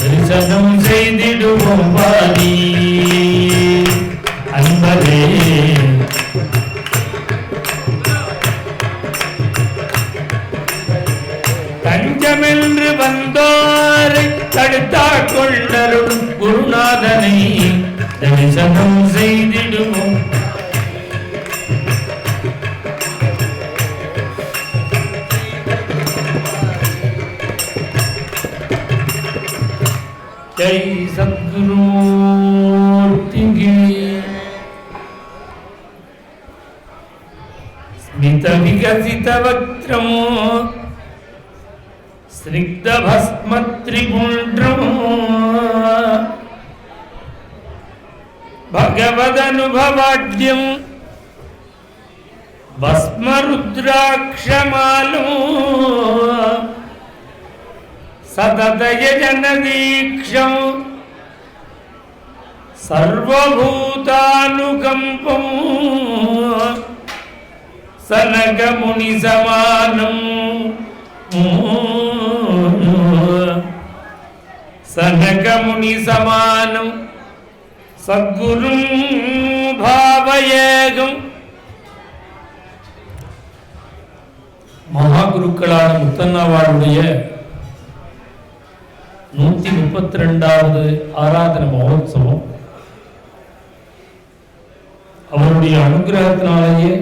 தரிசனம் செய்திடுவோம் வாரி அன்பரே. தஞ்சமென்று வந்தோரை தடுத்தா கொள்ளரும் குருநாதனை தரிசனம் செய்திடுவோம். ஜெய் சத்குரு ஸ்மித விகசித வக்ரம் ஸ்னிக்த பஸ்ம த்ரிபுண்ட்ரம் பகவதனுபவாட்யம் பஸ்ம ருத்ராட்சமாலோ சததய ஜனதீக்ஷம் சர்வபூதானுகம்பம் சனகமுனி சமானம் சனகமுனி சமானம் சத்குரும் பாவயேகம். மகாகுருக்களான முத்தண்ணாவாளுடைய 132வது ஆராதன மகோத்சவம் அவருடைய அனுகிரகத்தினாலேயே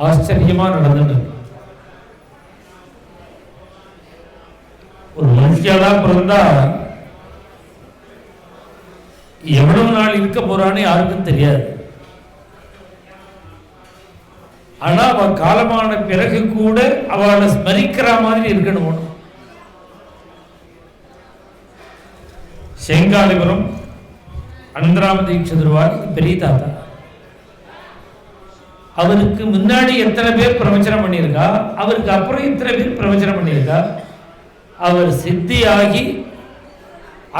ஆச்சரியமா நடந்தது. ஒரு மனுஷியாதான் பிறந்தா எவ்வளவு நாள் இருக்க போறான்னு யாருக்கும் தெரியாது. ஆனா அவ காலமான பிறகு கூட அவளை ஸ்மரிக்கிற மாதிரி இருக்கணும். செங்காலிபுரம் அனந்தராம தீட்சிதர் பெரிய தாத்தா. அவருக்கு முன்னாடி எத்தனை பேர் பிரவச்சனம் பண்ணியிருக்கா, அவருக்கு அப்புறம் எத்தனை பேர் பிரவச்சனம் பண்ணியிருக்கா. அவர் சித்தியாகி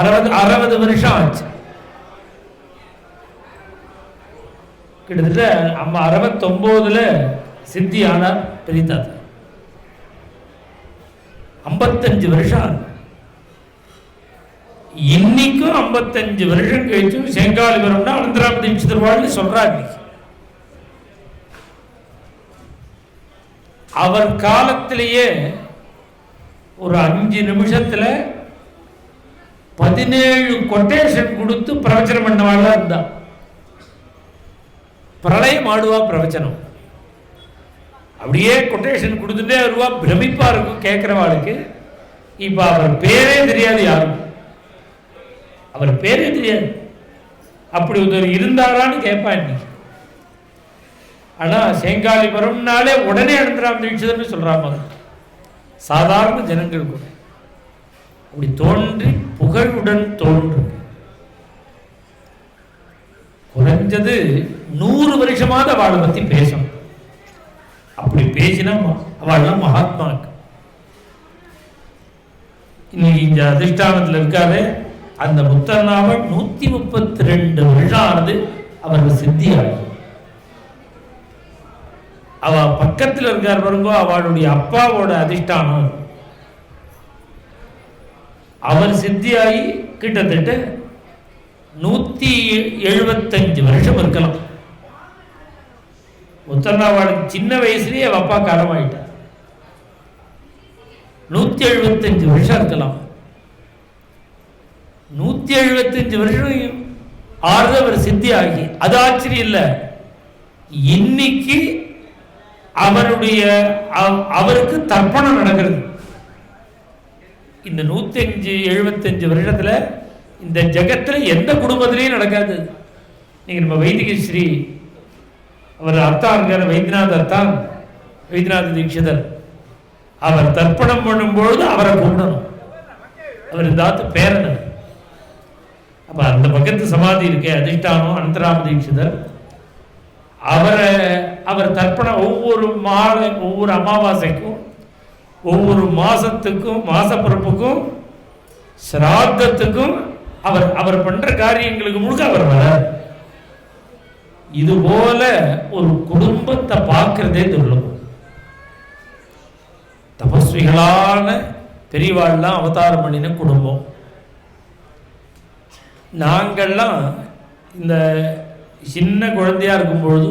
60 வருஷம் ஆச்சு. கிட்டத்தட்ட 69ல் சித்தி ஆனார் பெரிய தாத்தா. 55 வருஷம். இன்னைக்கும் 55 வருஷம் கழிச்சும் செங்காலிபுரம்னா அனந்தராம தீட்சிதர் சொல்றாங்க. அவர் காலத்திலேயே ஒரு 5 நிமிஷத்துல 17 கொட்டேஷன் கொடுத்து பிரவச்சனம் பண்ணவாள் இருந்தா. பிரளயம் ஆடுவா பிரவச்சனம். அப்படியே கொட்டேஷன் கொடுத்துட்டே வருவா. பிரமிப்பா இருக்கும் கேட்கிறவாளுக்கு. இப்ப அவர் பேரே தெரியாது யாரும். அவர் பேரே தெரியாது. அப்படி ஒரு இருந்தாரான்னு கேட்பா இன்னைக்கு. ஆனா செங்காலிபுரம்னாலே உடனே அனந்தராம தீட்சிதர்னு சொல்றாங்க. சாதாரண ஜனங்கள் கூட அப்படி தோன்றி புகழுடன் தோன்று குறைஞ்சது 100 வருஷமாவது அவளை பத்தி பேசணும். அப்படி பேசினா அவள்லாம் மகாத்மாக்கு. இன்னைக்கு இந்த அதிஷ்டானத்தில் இருக்காரு அந்த முத்தண்ணாவை 132 வருஷம் ஆனது அவருக்கு சித்தியாகும். அவ பக்கத்தில் இருக்கார் பாருங்க, அவளுடைய அப்பாவோட அதிஷ்டானம். அவர் சித்தியாகி கிட்டத்தட்ட 175 வருஷம் இருக்கலாம். முத்தண்ணாவாளுக்கு சின்ன வயசுலயே அவ அப்பா காலமாயிட்டார். 175 வருஷம் இருக்கலாம். 175 வருஷம் ஆறுது அவர் சித்தியாகி. அது ஆச்சரியம் இல்லை. இன்னைக்கு அவருக்கு தர்ப்பணம் நடக்கிறது. இந்த 175 வருஷத்துல இந்த ஜகத்துல எந்த குடும்பத்திலையும் நடக்காது. நீங்க நம்ம வைதிக ஸ்ரீ அவர் அர்த்தம் இருக்கார், வைத்தியநாத தீட்சிதர். அவர் தர்ப்பணம் பண்ணும்பொழுது அவரை கூப்பிடணும். அவர் தாத்து பேரனர். அப்ப அந்த பக்கத்து சமாதி இருக்கே அதிஷ்டானம் அனந்தராம தீட்சிதர். அவர் தர்ப்பணம் ஒவ்வொரு மாலை, ஒவ்வொரு அமாவாசைக்கும், ஒவ்வொரு மாசத்துக்கும், மாசப்பிறப்புக்கும், சிராத்தத்துக்கும் அவர் பண்ற காரியங்களுக்கு முழுக்க அவர் வர. இது போல ஒரு குடும்பத்தை பார்க்கிறதே துர்லபம். தபஸ்விகள் கோடிகளான பெரியவாள்லாம் அவதாரம் பண்ணின குடும்பம். நாங்கள்லாம் இந்த சின்ன குழந்தையாக இருக்கும்பொழுது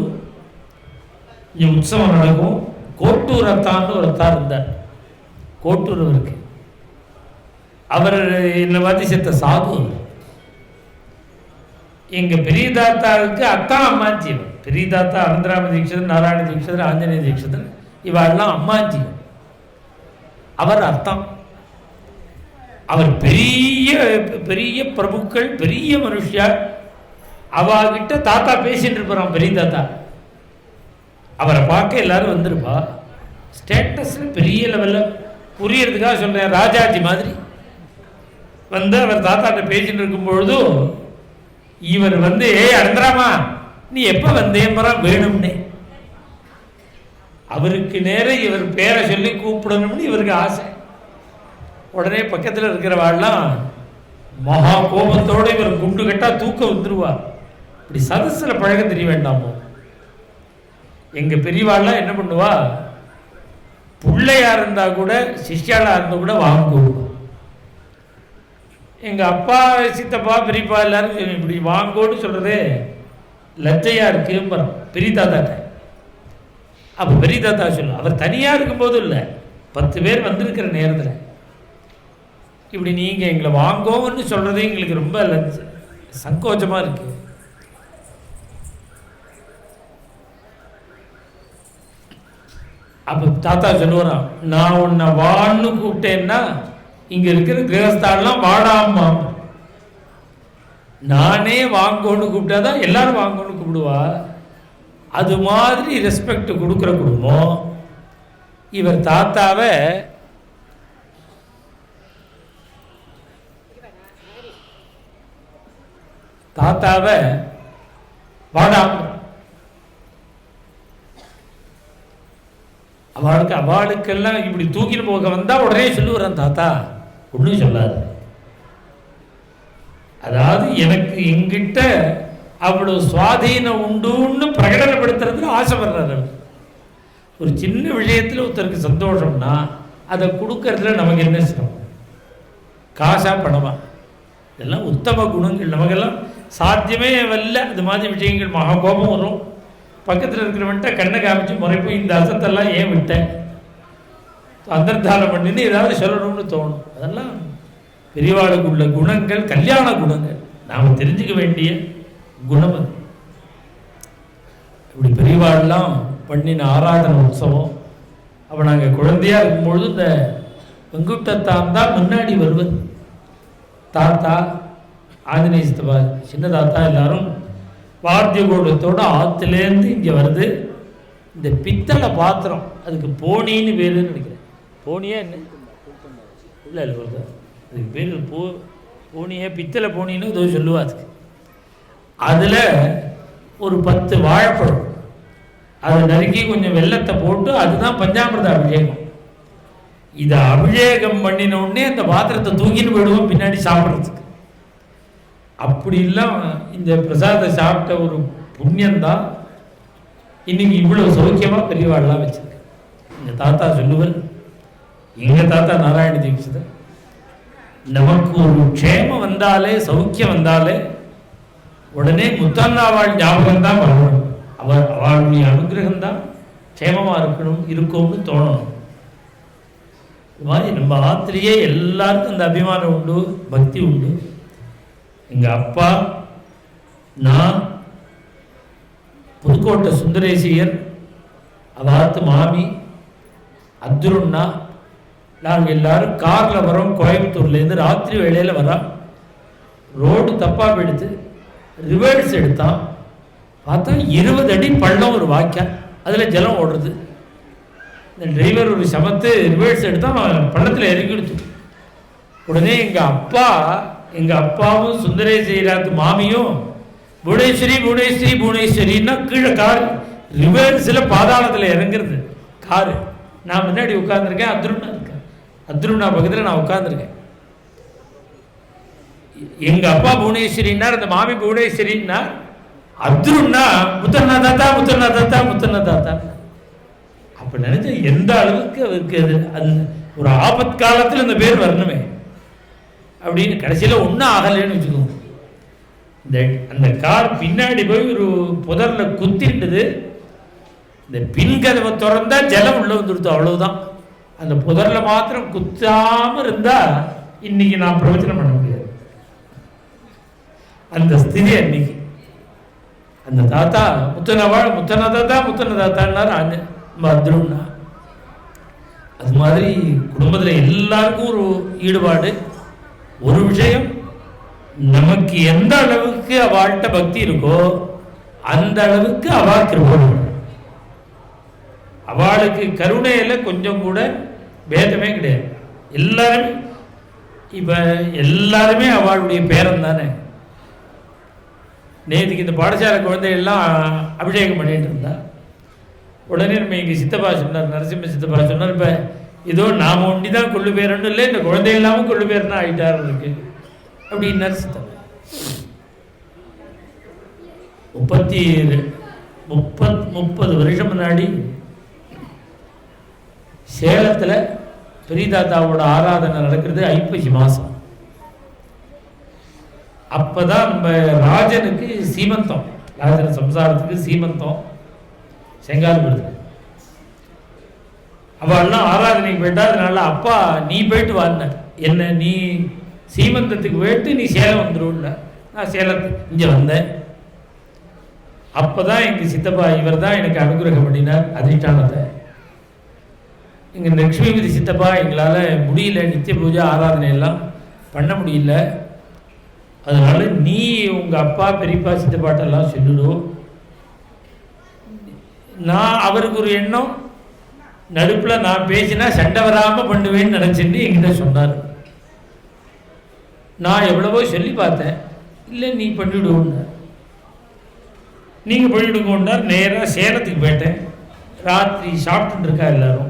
இங்கே உற்சவம் நடக்கும். கோட்டூர் அத்தான்னு ஒரு அத்தா இருந்தார். கோட்டூர் அவருக்கு, அவர் என்னை பார்த்து செத்த சாது. எங்கள் பெரிய தாத்தாவுக்கு அத்தா அம்மாச்சி. பெரிய தாத்தா அனந்தராம தீட்சிதர், நாராயண தீட்சிதர், ஆஞ்சநேய தீட்சிதர், இவாள்லாம் அம்மாச்சி. அவர் அர்த்தம். அவர் பெரிய பெரிய பிரபுக்கள், பெரிய மனுஷியா. அவகிட்ட தாத்தா பேசிட்டு இருப்பாராம் பெரிய தாத்தா. அவரை பார்க்க எல்லாரும் வந்திருப்பா. ஸ்டேட்டஸில் பெரிய லெவலில் புரியறதுக்காக சொல்கிறேன், ராஜாஜி மாதிரி வந்து அவர் தாத்தாட்ட பேசிட்டு இருக்கும்பொழுது இவர் வந்து, அனந்தராமா நீ எப்போ வந்தேன்பரா வேணும்னே. அவருக்கு நேரம் இவர் பேரை சொல்லி கூப்பிடணும்னு இவருக்கு ஆசை. உடனே பக்கத்தில் இருக்கிறவாள்லாம் மகா கோபத்தோடு இவர் குண்டு கட்டா தூக்க வந்துருவா. இப்படி சதஸில் பழக தெரிய வேண்டாமோ. எங்கள் பெரியவாள்லாம் என்ன பண்ணுவா, பிள்ளையா இருந்தால் கூட சிஷ்யாளாக இருந்தால் கூட வாங்குவோம். எங்கள் அப்பா, சித்தப்பா, பெரியப்பா எல்லாரும் இப்படி வாங்கோன்னு சொல்கிறதே லஜ்ஜையாக இருக்குன்னு பெரிய தாத்தாட்ட. அப்போ பெரிய தாத்தா சொல்லும், அவர் தனியாக இருக்கும்போது இல்லை, 10 பேர் வந்திருக்கிற நேரத்தில் இப்படி நீங்கள் எங்களை வாங்கோன்னு சொல்கிறது எங்களுக்கு ரொம்ப சங்கோச்சமாக இருக்கு. அப்போ தாத்தா சொல்லுவாராம், நான் உன்னை வான்னு கூப்பிட்டேன்னா இங்கே இருக்கிற கிரகஸ்தாலாம் வாடாமா. நானே வாங்கோன்னு கூப்பிட்டாதான் எல்லாரும் வாங்கோன்னு கூப்பிடுவா. அது மாதிரி ரெஸ்பெக்ட் கொடுக்குற குடும்பம். இவர் தாத்தாவை வாடாம அவளுக்கெல்லாம் இப்படி தூக்கிட்டு போக வந்தா உடனே சொல்லுவான் தாத்தா ஒன்றும் சொல்லாது. அதாவது எனக்கு எங்கிட்ட அவ்வளவு சுவாதீனம் உண்டுன்னு பிரகடனப்படுத்துறதுக்கு ஆசைப்படுறாரு. ஒரு சின்ன விஷயத்தில் ஒருத்தருக்கு சந்தோஷம்னா அதை கொடுக்கறதுல நமக்கு என்ன சிரமம்? காசா பணமா? இதெல்லாம் உத்தம குணங்கள். நமக்கெல்லாம் சாத்தியமே வரல. அது மாதிரி விஷயங்கள் மகா கோபம் வரும். பக்கத்தில் இருக்கிறவன்ட்ட கண்ணை காமிச்சு முறைப்போய் இந்த அசத்தெல்லாம் ஏன் விட்டேன், அந்தர்தானம் பண்ணின்னு ஏதாவது சொல்லணும்னு தோணும். அதெல்லாம் பெரியவாளுக்கு உள்ள குணங்கள், கல்யாண குணங்கள், நாம் தெரிஞ்சுக்க வேண்டிய குணம் அது. இப்படி பெரியவாள்லாம் பண்ணின ஆராதனை உற்சவம். அப்போ நாங்கள் குழந்தையாக இருக்கும்பொழுது இந்த வெங்குட்டத்தான் தான் முன்னாடி வருவது. தாத்தா, ஆஞ்சநேய சித்தப்பா, சின்ன தாத்தா எல்லாரும் வாத்திய கோலத்தோடு ஆற்றுலேருந்து இங்கே வருது. இந்த பித்தளை பாத்திரம், அதுக்கு போனின்னு பேருன்னு நினைக்கிறேன். போனியா என்ன? இல்லை இல்லை வருது, அதுக்கு பேர் போனியே, பித்தளை போனின்னு ஏதோ சொல்லுவா. அதுக்கு அதில் ஒரு 10 வாழைப்பழம் அதை நறுக்கி கொஞ்சம் வெல்லத்தை போட்டு, அதுதான் பஞ்சாமிர்த அபிஷேகம். இதை அபிஷேகம் பண்ணின உடனே அந்த பாத்திரத்தை தூக்கின்னு போயிடுவோம் பின்னாடி சாப்பிட்றதுக்கு. அப்படிலாம் இந்த பிரசாதத்தை சாப்பிட்ட ஒரு புண்ணியந்தான் இன்னைக்கு இவ்வளவு சௌக்கியமாக பெரியவாள்லாம் வச்சிருக்கு. எங்கள் தாத்தா சொல்லுவர், எங்கள் தாத்தா நாராயண தீட்சிதர், நமக்கு ஒரு க்ஷேமம் வந்தாலே, சௌக்கியம் வந்தாலே உடனே முத்தண்ணாவாள் ஞாபகம் தான் வரணும். அவளுடைய அனுகிரகம் தான் க்ஷேமமாக இருக்கும்னு தோணணும். இது மாதிரி நம்ம ஆத்திரியே எல்லாருக்கும் அந்த அபிமானம் உண்டு, பக்தி உண்டு. எங்கள் அப்பா, நான், புதுக்கோட்டை சுந்தரேசியர், அவாத்து மாமி, அப்துருண்ணா, நாங்கள் எல்லாரும் காரில் வரோம். கோயம்புத்தூர்லேருந்து ராத்திரி வேளையில் வரோம். ரோடு தப்பாக போயிடுத்து. ரிவர்ஸ் எடுத்தான். பார்த்தா 20 அடி பள்ளம், ஒரு வாய்க்கால், அதில் ஜலம் ஓடுறது. இந்த டிரைவர் ஒரு சமத்து ரிவர்ஸ் எடுத்தால் பள்ளத்தில் இறங்கிடுச்சு. உடனே எங்கள் அப்பாவும் சுந்தரேசராத்து மாமியும் புவனேஸ்வரி புவனேஸ்வரி புவனேஸ்வரின்னா கீழே கார் ரிவர்ஸில் பாதாளத்தில் இறங்குறது காரு. நான் முன்னாடி உட்காந்துருக்கேன், அத்ருண்ணா இருக்கேன். அத்ருண்ணா பக்கத்தில் நான் உட்காந்துருக்கேன். எங்கள் அப்பா புவனேஸ்வரின்னார், அந்த மாமி புவனேஸ்வரின்னா, அத்ருண்ணா முத்தண்ணா தாத்தா முத்தண்ணா தாத்தா முத்தண்ணா தாத்தா. அப்போ நினைச்ச எந்த அளவுக்கு அவருக்கு அது ஒரு ஆபத் காலத்தில் இந்த பேர் வரணுமே அப்படின்னு கடைசியில் ஒன்றும் ஆகலைன்னு வச்சுக்கோங்க. இந்த அந்த கார் பின்னாடி போய் ஒரு புதர்ல குத்திட்டுது. இந்த பின்கதவை திறந்தா ஜலம் உள்ள வந்துடுது, அவ்வளவுதான். அந்த புதர்ல மாத்திரம் குத்தாம இருந்தா இன்னைக்கு நான் பிரவச்சனம் பண்ண முடியாது. அந்த ஸ்திதி அன்னைக்கு அந்த தாத்தா முத்தன தாத்தான்னாரு பத்ருன்னா. அது மாதிரி குடும்பத்தில் எல்லாருக்கும் ஒரு ஈடுபாடு. ஒரு விஷயம், நமக்கு எந்த அளவுக்கு அவள்கிட்ட பக்தி இருக்கோ அந்த அளவுக்கு அவா கிருபை. அவளுக்கு கருணையில கொஞ்சம் கூட பேதமே கிடையாது. எல்லாருமே இப்ப எல்லாருமே அவளுடைய பேரன் தானே. நேற்றுக்கு இந்த பாடசாலை குழந்தைகள்லாம் அபிஷேகம் பண்ணிட்டு இருந்தா. உடனே நம்ம இங்கே சித்தப்பா சொன்னார், நரசிம்ம சித்தப்பா சொன்னார், இப்போ ஏதோ நாம் ஒண்டி தான் கொள்ளு பேரன்னு இல்லை, இந்த குழந்தை இல்லாமல் கொள்ளு பேர்னா ஆகிட்டார் இருக்கு அப்படின்னாரு சித்தப்பா. 30 வருஷம் முன்னாடி சேலத்தில் பெரியதாத்தாவோட ஆராதனை நடக்கிறது ஐப்பசி மாதம். அப்போதான் நம்ம ராஜனுக்கு சீமந்தம், ராஜன் சம்சாரத்துக்கு சீமந்தம் செங்கால்படுது. அவெல்லாம் ஆராதனைக்கு போயிட்டா, அதனால அப்பா நீ போயிட்டு வாங்க, என்ன நீ சீமந்தத்துக்கு போயிட்டு நீ சேலம் வந்துடும்ல. நான் சேலத்துக்கு இங்கே வந்தேன். அப்போதான் எங்கள் சித்தப்பா இவர் தான் எனக்கு அனுகிரகம் பண்ணினார் அதிஷ்டானத்தை. எங்கள் லக்ஷ்மிபதி சித்தப்பா எங்களால் முடியல, நித்திய பூஜை ஆராதனை எல்லாம் பண்ண முடியல, அதனால நீ உங்கள் அப்பா பெரியப்பா சித்தப்பாட்டெல்லாம் சொல்லிடும். நான் அவருக்கு ஒரு எண்ணம், நடுப்பில் நான் பேசினா சண்டை வராமல் பண்ணுவேன்னு நினச்சிட்டு என்கிட்ட சொன்னார். நான் எவ்வளவோ சொல்லி பார்த்தேன், இல்லை நீ பண்ணிவிடுவோன்னு. நீங்கள் பண்ணிவிடுங்கன்னார். நேராக சேலத்துக்கு போயிட்டேன். ராத்திரி சாப்பிட்டுட்டு இருக்கா எல்லாரும்,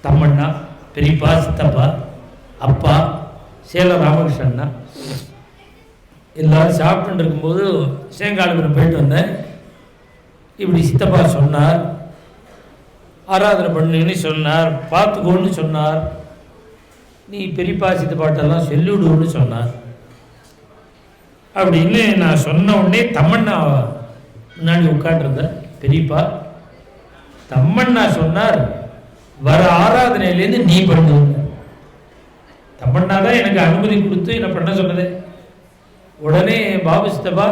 தம்மண்ணா, பெரியப்பா, சித்தப்பா, அப்பா, சேலம் ராமகிருஷ்ணண்ணா எல்லாரும் சாப்பிட்டு இருக்கும்போது சேங்காலபுரம் போயிட்டு வந்தேன். இப்படி சித்தப்பா சொன்னார், ஆராதனை பண்ணுன்னு சொன்னார், பார்த்துக்கோன்னு சொன்னார், நீ பெரியப்பா சித்தப்பாட்டெல்லாம் சொல்லிவிடுன்னு சொன்னார். அப்படின்னு நான் சொன்ன உடனே தம்மண்ணா முன்னாடி உட்காண்டிருந்தேன். பெரியப்பா தம்மண்ணா சொன்னார், வர ஆராதனையிலேருந்து நீ பண்ணு. தம்மண்ணா தான் எனக்கு அனுமதி கொடுத்து என்ன பண்ண சொன்னதே. உடனே பாபு சித்தப்பா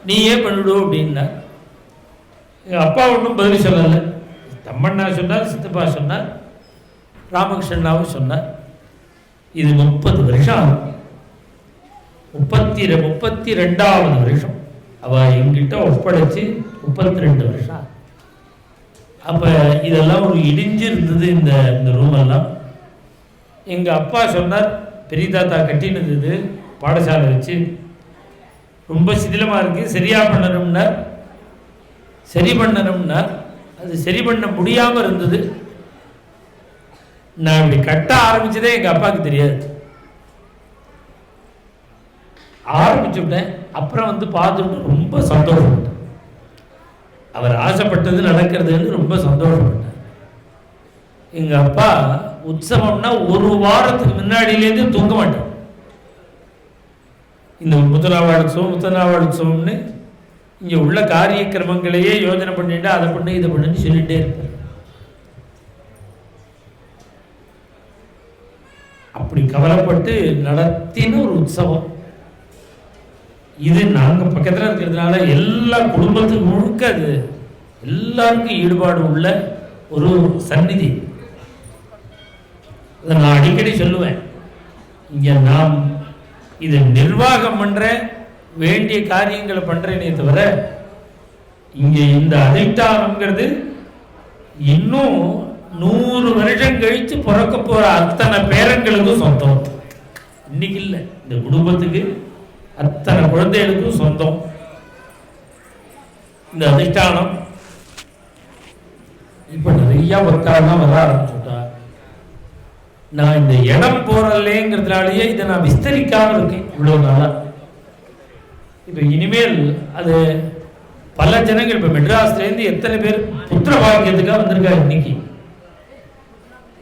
நீ ஏன் பண்ணிவிடும் அப்படின்னா. எங்கள் அப்பா ஒன்றும் பதில் சொல்லலை. தம்மண்ணா சொன்னார், சித்தப்பா சொன்னார், ராமகிருஷ்ணனாவும் சொன்னார். இது 30 வருஷம் ஆகும். 32வது வருஷம் அவள் எங்கிட்ட ஒப்படைச்சு 32 வருஷம். அப்போ இதெல்லாம் ஒரு இடிஞ்சு இருந்தது இந்த ரூமெல்லாம். எங்கள் அப்பா சொன்னார், பெரிய தாத்தா கட்டினது இது பாடசாலை வச்சு ரொம்ப சிதிலமாக இருக்குது, சரியாக பண்ணணும்னார். சரி பண்ணணும்னார். அது சரி பண்ண முடியாமல் இருந்தது. நான் இப்படி கட்ட ஆரம்பிச்சதே எங்கள் அப்பாவுக்கு தெரியாது. ஆரம்பிச்சுட்டேன். அப்புறம் வந்து பார்த்துட்டு ரொம்ப சந்தோஷப்பட்டேன். அவர் ஆசைப்பட்டது நடக்கிறதுன்னு ரொம்ப சந்தோஷப்பட்டார். எங்கள் அப்பா உற்சவம்னா ஒரு வாரத்துக்கு முன்னாடியிலேருந்து தூங்க மாட்டார். இந்த முத்தனாவாடு உற்சவம்னு இங்கே உள்ள காரிய கிரமங்களையே யோஜனை பண்ணிட்டு அதை பண்ணு இதை பண்ணுன்னு சொல்லிகிட்டே இருப்பார். அப்படி கவலைப்பட்டு நடத்தின ஒரு உற்சவம் இது. நாங்கள் பக்கத்தில் இருக்கிறதுனால எல்லா குடும்பத்துக்கு முழுக்க அது எல்லாருக்கும் ஈடுபாடு உள்ள ஒரு சந்நிதி. அதை நான் அடிக்கடி சொல்லுவேன். இங்கே நாம் இதை நிர்வாகம் பண்ணுற வேண்டிய காரியங்களை பண்ணுறேனே தவிர இங்கே இந்த அதிஷ்டானம்ங்கிறது இன்னும் 100 வருஷம் கழித்து பிறக்க போகிற அத்தனை பேரங்களுக்கும் சொந்தம். இன்னைக்கு இல்லை, இந்த குடும்பத்துக்கு அத்தனை குழந்தைகளுக்கும் சொந்தம் இந்த அதிஷ்டானம். இப்போ நிறைய பக்தர்கள்லாம் வர ஆரம்பிச்சுட்டா. நான் இந்த இடம் போறலேங்கிறதுனாலேயே இதை நான் விஸ்தரிக்காமல் இருக்கேன் இவ்வளோ நாளாக. இப்போ இனிமேல் அது பல ஜனங்கள் இப்போ மெட்ராஸ்லேருந்து எத்தனை பேர் புத்திர பாக்கியத்துக்காக வந்திருக்காரு இன்னைக்கு.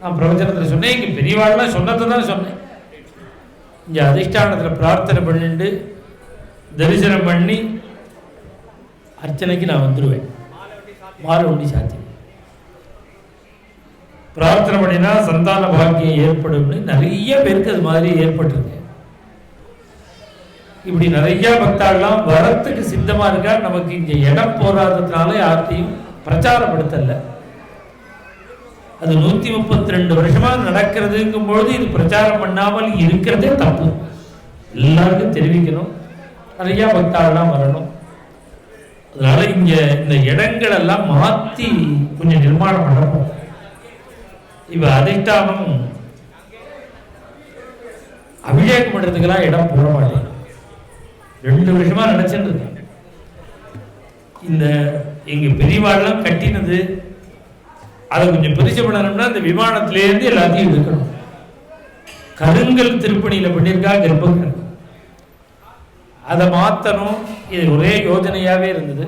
நான் பிரவச்சனத்தில் சொன்னேன், இங்கே பெரியவாள்லாம் சொன்னதை தான் சொன்னேன். இங்கே அதிஷ்டானத்தில் பிரார்த்தனை பண்ணிட்டு தரிசனம் பண்ணி அர்ச்சனைக்கு நான் வந்துடுவேன். மாலை ஒண்டி சாத்தி பிரார்த்தனை பண்ணினா சந்தான பாக்கியம் ஏற்படும்னு நிறைய பேருக்கு அது மாதிரி ஏற்பட்டிருக்கு. இப்படி நிறைய பக்தாள்லாம் வரத்துக்கு சித்தமா இருக்கா. நமக்கு இங்கே இடம் போராததுனால யார்த்தையும் பிரச்சாரப்படுத்தல. அது 132 வருஷமா நடக்கிறதுங்கும் பொழுது இது பிரச்சாரம் பண்ணாமல் இருக்கிறதே தப்பு. எல்லாருக்கும் தெரிவிக்கணும், நிறைய பக்தாள்லாம் வரணும். அதனால இங்க இந்த இடங்கள் எல்லாம் மாற்றி கொஞ்சம் நிர்மாணம் பண்ணணும். இப்ப அதிஷ்டானம் அபிஷேகம் பண்றதுக்கெல்லாம் இடம் போட மாட்டேன். 2 வருஷமா நினைச்சுட்டு இருக்கேன். இந்த எங்க பெரியவாள்லாம் கட்டினது அதை கொஞ்சம் பெருசு பண்ணணும்னா இந்த விமானத்திலேருந்து எல்லாத்தையும் எடுக்கணும். கருங்கல் திருப்பணியில பண்ணியிருக்கா கர்ப்பங்கள், அதை மாற்றணும். இது ஒரே யோஜனையாவே இருந்தது.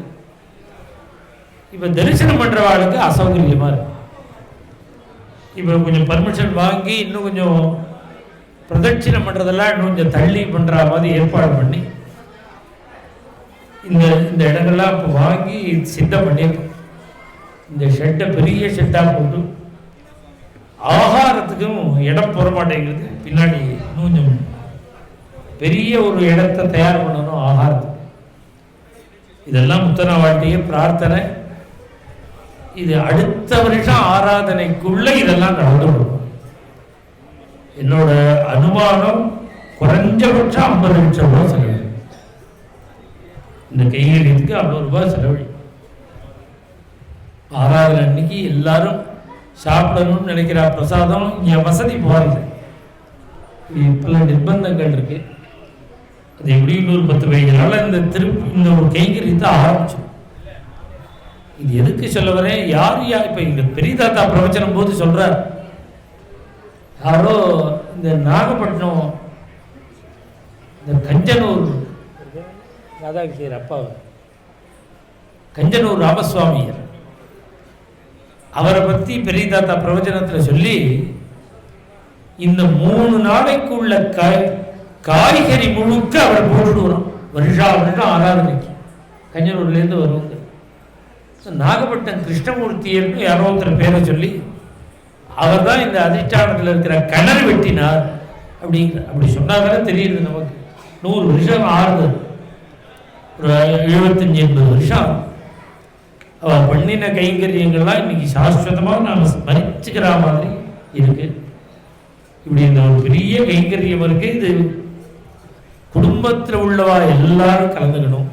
இப்ப தரிசனம் பண்றவாளுக்கு அசௌகரியமா இருக்கு. இப்ப கொஞ்சம் பர்மிஷன் வாங்கி இன்னும் கொஞ்சம் பிரதட்சிணம் பண்றதெல்லாம் இன்னும் கொஞ்சம் தள்ளி பண்ற மாதிரி ஏற்பாடு பண்ணி இந்த இந்த இடங்கள்லாம் இப்போ வாங்கி சித்தம் பண்ணியிருக்கோம். இந்த ஷெட்டை பெரிய ஷெட்டாக போட்டு ஆகாரத்துக்கும் இடம் போட மாட்டேங்கிறது. பின்னாடி இன்னும் கொஞ்சம் பெரிய ஒரு இடத்தை தயார் பண்ணணும் ஆகாரத்துக்கு. இதெல்லாம் முத்தனாவாட்டிய பிரார்த்தனை. இது அடுத்த வருஷம் ஆராதனைக்குள்ள இதெல்லாம் நடந்துடும். என்னோட அனுமானம் குறைஞ்சபட்சம் 50 லட்சம் ரூபாய் செலவு. இந்த கையெழுத்துக்கு 50 ரூபாய் செலவழி. ஆராதனை அன்னைக்கு எல்லாரும் சாப்பிடணும்னு நினைக்கிற பிரசாதம் இங்கே வசதி போகிறது. பல நிர்பந்தங்கள் இருக்கு. அது எப்படி இன்னொரு 10 வயதுனால இந்த ஒரு கைங்கரியத்தை ஆரம்பிச்சோம். இது எதுக்கு சொல்ல வரேன், யார் இப்ப இங்க பெரிய தாத்தா பிரவச்சனம் போது சொல்றார், யாரோ இந்த நாகப்பட்டினம் இந்த கஞ்சனூர் ராதாகிருஷ்ணர் அப்பாவை கஞ்சனூர் ராமசுவாமியர் அவரை பத்தி பெரிய தாத்தா பிரவச்சனத்தில் சொல்லி இந்த 3 நாளைக்குள்ள காய்கறி முழுக்க அவர் போட்டுடுவோம். வருஷா வருஷம் ஆராதனைக்கு கஞ்சனூர்லேருந்து வருவாங்க. நாகப்பட்டினம் கிருஷ்ணமூர்த்தியர்னு யாரோ ஒருத்தர் பேரை சொல்லி அவர் தான் இந்த அதிஷ்டானத்தில் இருக்கிற கிணறு வெட்டினார் அப்படி சொன்னாதானே தெரியுது நமக்கு. 100 வருஷம் ஆறுது, ஒரு 75-80 வருஷம் அவர் பண்ணின கைங்கரியங்கள்லாம் இன்னைக்கு சாஸ்வதமாக நாம் ஸ்மரிச்சுக்கிற மாதிரி இருக்கு. இப்படி இந்த ஒரு பெரிய கைங்கரியம் இருக்கு. இது குடும்பத்தில் உள்ளவா எல்லாரும் கலந்துக்கணும்.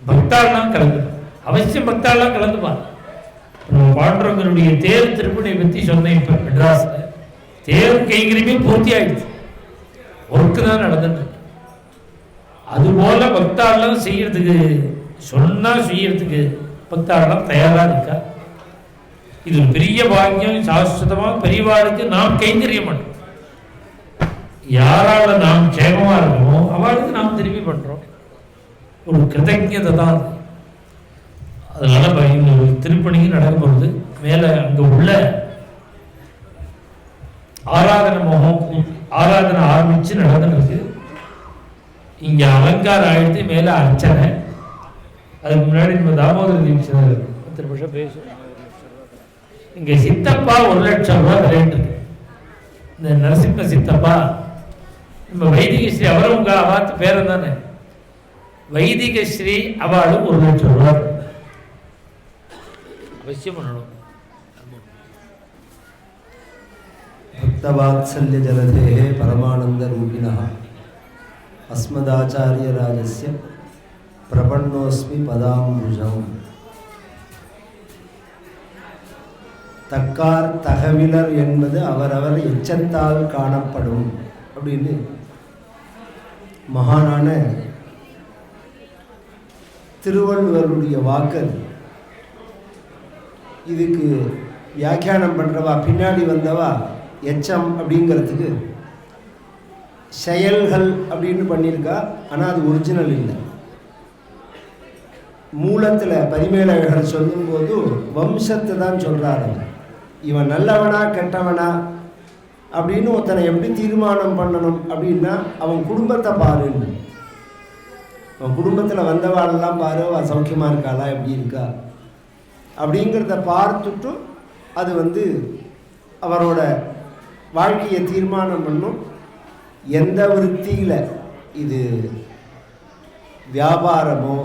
பக்தாள்லாம் கலந்துக்கணும், அவசியம் பக்தாள்லாம் கலந்துப்பார். நம்ம பாண்டவங்களுடைய தேர் திருப்பணி பற்றி சொன்னேன். இப்போ மெட்ராஸில் தேர் கைங்கரியமே பூர்த்தி ஆயிடுச்சு, ஒர்க்கு தான் நடந்துட்டு. அதுபோல பக்தாள்லாம் செய்யறதுக்கு சொன்னா செய்யறதுக்கு பக்தாள்லாம் தயாராக இருக்கா. இது ஒரு பெரிய பாக்கியம். சாஸ்வதமாக பெரியவாளுக்கு நாம் கைங்கரியம் பண்றோம். யாரால நாம் க்ஷேமமா இருக்கோமோ அவளுக்கு நாம் திரும்பி பண்றோம். ஒரு கிருதஜதை தான். அதனால இந்த திருப்பணிக்கு நடக்கும் பொழுது மேல அங்க உள்ள ஆராதனை ஆரம்பிச்சு நடந்துருக்கு. இங்க அலங்காரம் ஆயிடுத்து, மேல அர்ச்சனை. அதுக்கு முன்னாடி நம்ம தாமோதர தீட்சிதர் 10 நிமிஷம் பேசும். இங்க சித்தப்பா 1 லட்சம் ரூபாய் ரேட் இருக்கு. இந்த நரசிம்ம சித்தப்பா நம்ம வைதிகஸ்ரீ அவரும் உங்க அவாத்து பேரன் தானே. வைதிகஸ்ரீ அவளும் 1 லட்சம் ரூபாய் அவசியம் பண்ணணும். பக்தவாத்சல்ய ஜலதேஹே பரமானந்த ரூபிணः அஸ்மதாச்சாரிய ராஜஸ்ய பிரபன்னோஸ்மி பதாம்புஜம். தக்கார் தகவிலர் என்பது அவரவர் எச்சத்தால் காணப்படும் அப்படின்னு மகானான திருவள்ளுவருடைய வாக்கு. இதுக்கு வியாக்கியானம் பண்ணுறவா பின்னாடி வந்தவா எச்சம் அப்படிங்கிறதுக்கு செயல்கள் அப்படின்னு பண்ணியிருக்கா. ஆனால் அது ஒரிஜினல் இல்லை. மூலத்தில் பரிமேலழகர் சொல்லும்போது வம்சத்தை தான் சொல்கிறார். இவன் நல்லவனா கெட்டவனா அப்படின்னு ஒருத்தனை எப்படி தீர்மானம் பண்ணணும் அப்படின்னா அவன் குடும்பத்தை பாருன்னு. அவன் குடும்பத்தில் வந்தவாளெல்லாம் பாரு, அவள் சௌக்கியமாக இருக்காளா, எப்படி இருக்கா அப்படிங்கிறத பார்த்துட்டு அது அவரோட வாழ்க்கையை தீர்மானம் பண்ணும். எந்த விருத்தியில், இது வியாபாரமோ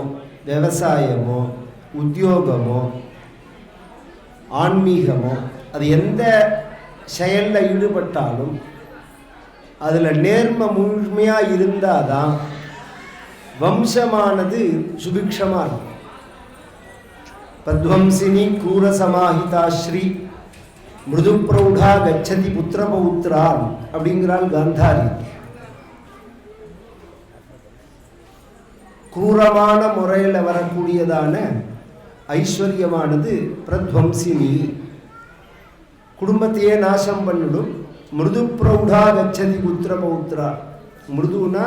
விவசாயமோ உத்தியோகமோ ஆன்மீகமோ, அது எந்த செயலில் ஈடுபட்டாலும் அதில் நேர்மை முழுமையாக இருந்தால் தான் வம்சமானது சுபிக்ஷமாக இருக்கும். பத்வம்சினி கூர சமாஹிதா ஸ்ரீ மிருது பிரௌடா கச்சதி புத்திர பௌத்ரான் அப்படிங்கிறாள் காந்தாரி. கூரமான முறையில் வரக்கூடியதான ஐஸ்வர்யமானது பிரத்வம்சினி, குடும்பத்தையே நாசம் பண்ணிடும். மிருது பிரௌடா கச்சதி புத்திர பௌத்ரா, மிருதுனா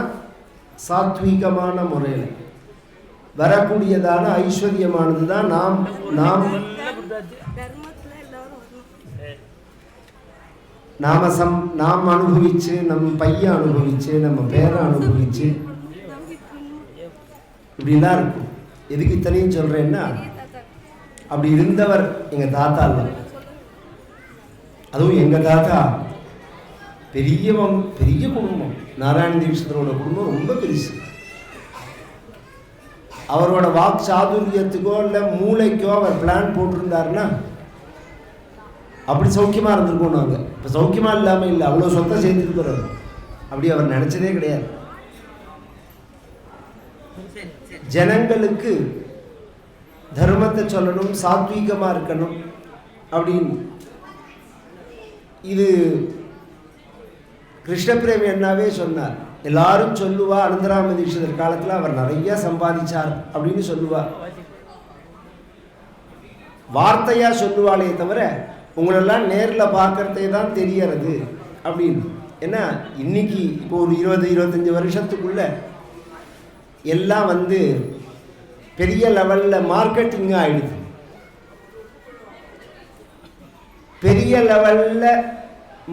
சாத்வீகமான முறையில் வரக்கூடியதான ஐஸ்வர்யமானது தான் நாம் நாம் அனுபவிச்சு, நம்ம பையன் அனுபவிச்சு, நம்ம பேரை அனுபவிச்சு இப்படிலாம் இருக்கும். எதுக்கு இத்தனையும் சொல்றேன்னா, அப்படி இருந்தவர் எங்க தாத்தா இல்லை. அதுவும் எங்க தாத்தா பெரிய குடும்பம். நாராயண தீட்சிதரோட குடும்பம் ரொம்ப பெருசு. அவரோட வாக்கு சாதுரியத்துக்கோ இல்லை மூளைக்கோ அவர் பிளான் போட்டிருந்தாருன்னா அப்படி சௌக்கியமா இருந்திருக்கோம். நாங்கள் இப்போ சௌக்கியமா இல்லாமல் இல்லை, அவ்வளோ சொத்தை சேர்ந்துருக்கிறார். அப்படி அவர் நினைச்சதே கிடையாது. ஜனங்களுக்கு தர்மத்தை சொல்லணும், சாத்வீகமாக இருக்கணும் அப்படின்னு. இது கிருஷ்ணபிரேமி அண்ணாவே சொன்னார். எல்லாரும் சொல்லுவா, அனந்தராம தீட்சிதர் காலத்தில் அவர் நிறைய சம்பாதிச்சார் அப்படின்னு சொல்லுவா. வார்த்தையா சொல்லுவாளே தவிர உங்களெல்லாம் நேரில் பார்க்கறதே தான் தெரியறது அப்படின்னு. ஏன்னா இன்னைக்கு இப்போ ஒரு 20-25 வருஷத்துக்குள்ள எல்லாம் பெரிய லெவலில் மார்க்கெட்டிங்காக ஆயிடுது. பெரிய லெவலில்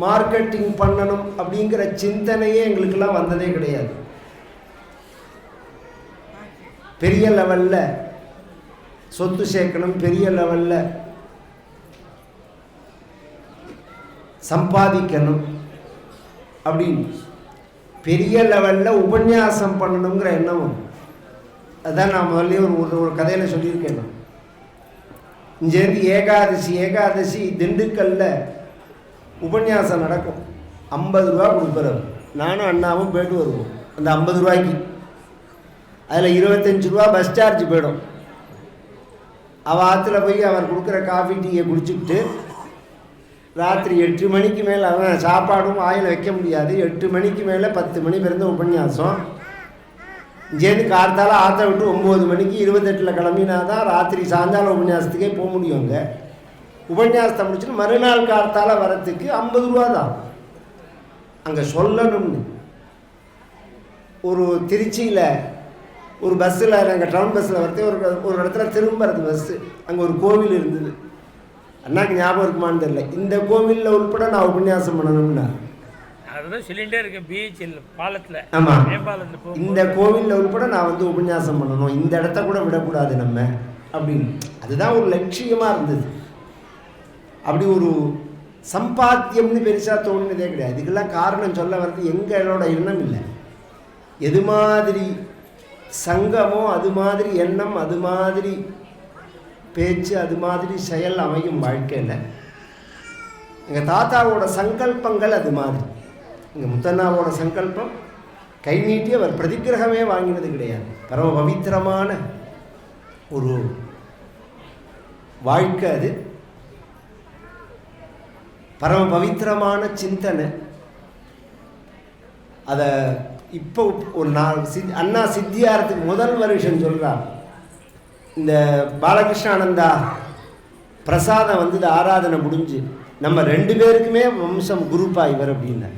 மார்க்கெட்டிங் பண்ணணும் அப்படிங்கிற சிந்தனையே எங்களுக்கெல்லாம் வந்ததே கிடையாது. பெரிய லெவலில் சொத்து சேர்க்கணும், பெரிய லெவலில் சம்பாதிக்கணும் அப்படின்னு, பெரிய லெவலில் உபன்யாசம் பண்ணணுங்கிற எண்ணமும். அதுதான் நான் முதல்ல ஒரு கதையில் சொல்லியிருக்கேன். இங்கேருந்து ஏகாதசி திண்டுக்கல்ல உபன்யாசம் நடக்கும். 50 ரூபா கொடுக்குறவர், நானும் அண்ணாவும் போய்ட்டு வருவோம். அந்த 50 ரூபாய்க்கு அதில் 25 ரூபா பஸ் சார்ஜ் போயிடும். அவள் ஆற்றுல போய் அவர் கொடுக்குற காஃபி டீயை குடிச்சுக்கிட்டு ராத்திரி 8 மணிக்கு மேலே, அவன் சாப்பாடும் வாயில் வைக்க முடியாது, 8 மணிக்கு மேலே 10 மணி பிறந்த உபன்யாசம். இங்கேருந்து கார்த்தால ஆற்ற விட்டு 9 மணிக்கு 28 கிளம்பினா தான் ராத்திரி சாயங்காலம் உபன்யாசத்துக்கே போக முடியுங்க. உபன்யாசத்தை முடிச்சுட்டு மறுநாள் கார்த்தால வரத்துக்கு 50 ரூபா தான். அங்கே சொல்லணும்னு ஒரு திருச்சியில் ஒரு பஸ்ஸில், நாங்கள் டவுன் பஸ்ஸில் வரது, ஒரு இடத்துல திரும்புறது பஸ்ஸு. அங்கே ஒரு கோவில் இருந்தது. அண்ணாக்கு ஞாபகம் இருக்குமான்னு தெரியல. இந்த கோவிலில் உட்பட நான் உபன்யாசம் பண்ணணும்னா சொல்லிட்டே இருக்கேன். பிஹெச்எல் பாலத்தில், ஆமாம், இந்த கோவிலில் உட்பட நான் உபன்யாசம் பண்ணணும், இந்த இடத்த கூட விடக்கூடாது நம்ம அப்படின்னு. அதுதான் ஒரு லட்சியமாக இருந்தது. அப்படி ஒரு சம்பாத்தியம்னு பெருசாக தோணுனதே கிடையாது. இதுக்கெல்லாம் காரணம் சொல்ல வர்றது எங்களோட எண்ணம் இல்லை. எது மாதிரி சங்கமோ அது மாதிரி எண்ணம், அது மாதிரி பேச்சு, அது மாதிரி செயல் அமையும் வாழ்க்கையில். எங்கள் தாத்தாவோட சங்கல்பங்கள் அது மாதிரி. எங்கள் முத்தண்ணாவோட சங்கல்பம் கை நீட்டி அவர் பிரதிகிரகமே வாங்கினது கிடையாது. பரம பவித்திரமான ஒரு வாழ்க்கை அது. பரம பவித்திரமான சிந்தனை. அதை இப்போ ஒரு அண்ணா சித்தியாரத்துக்கு முதல் வருஷம் சொல்கிறார். இந்த பாலகிருஷ்ணானந்தா பிரசாதம் ஆராதனை முடிஞ்சு நம்ம 2 பேருக்குமே வம்சம் குரூப்பா இவர் அப்படின்னா,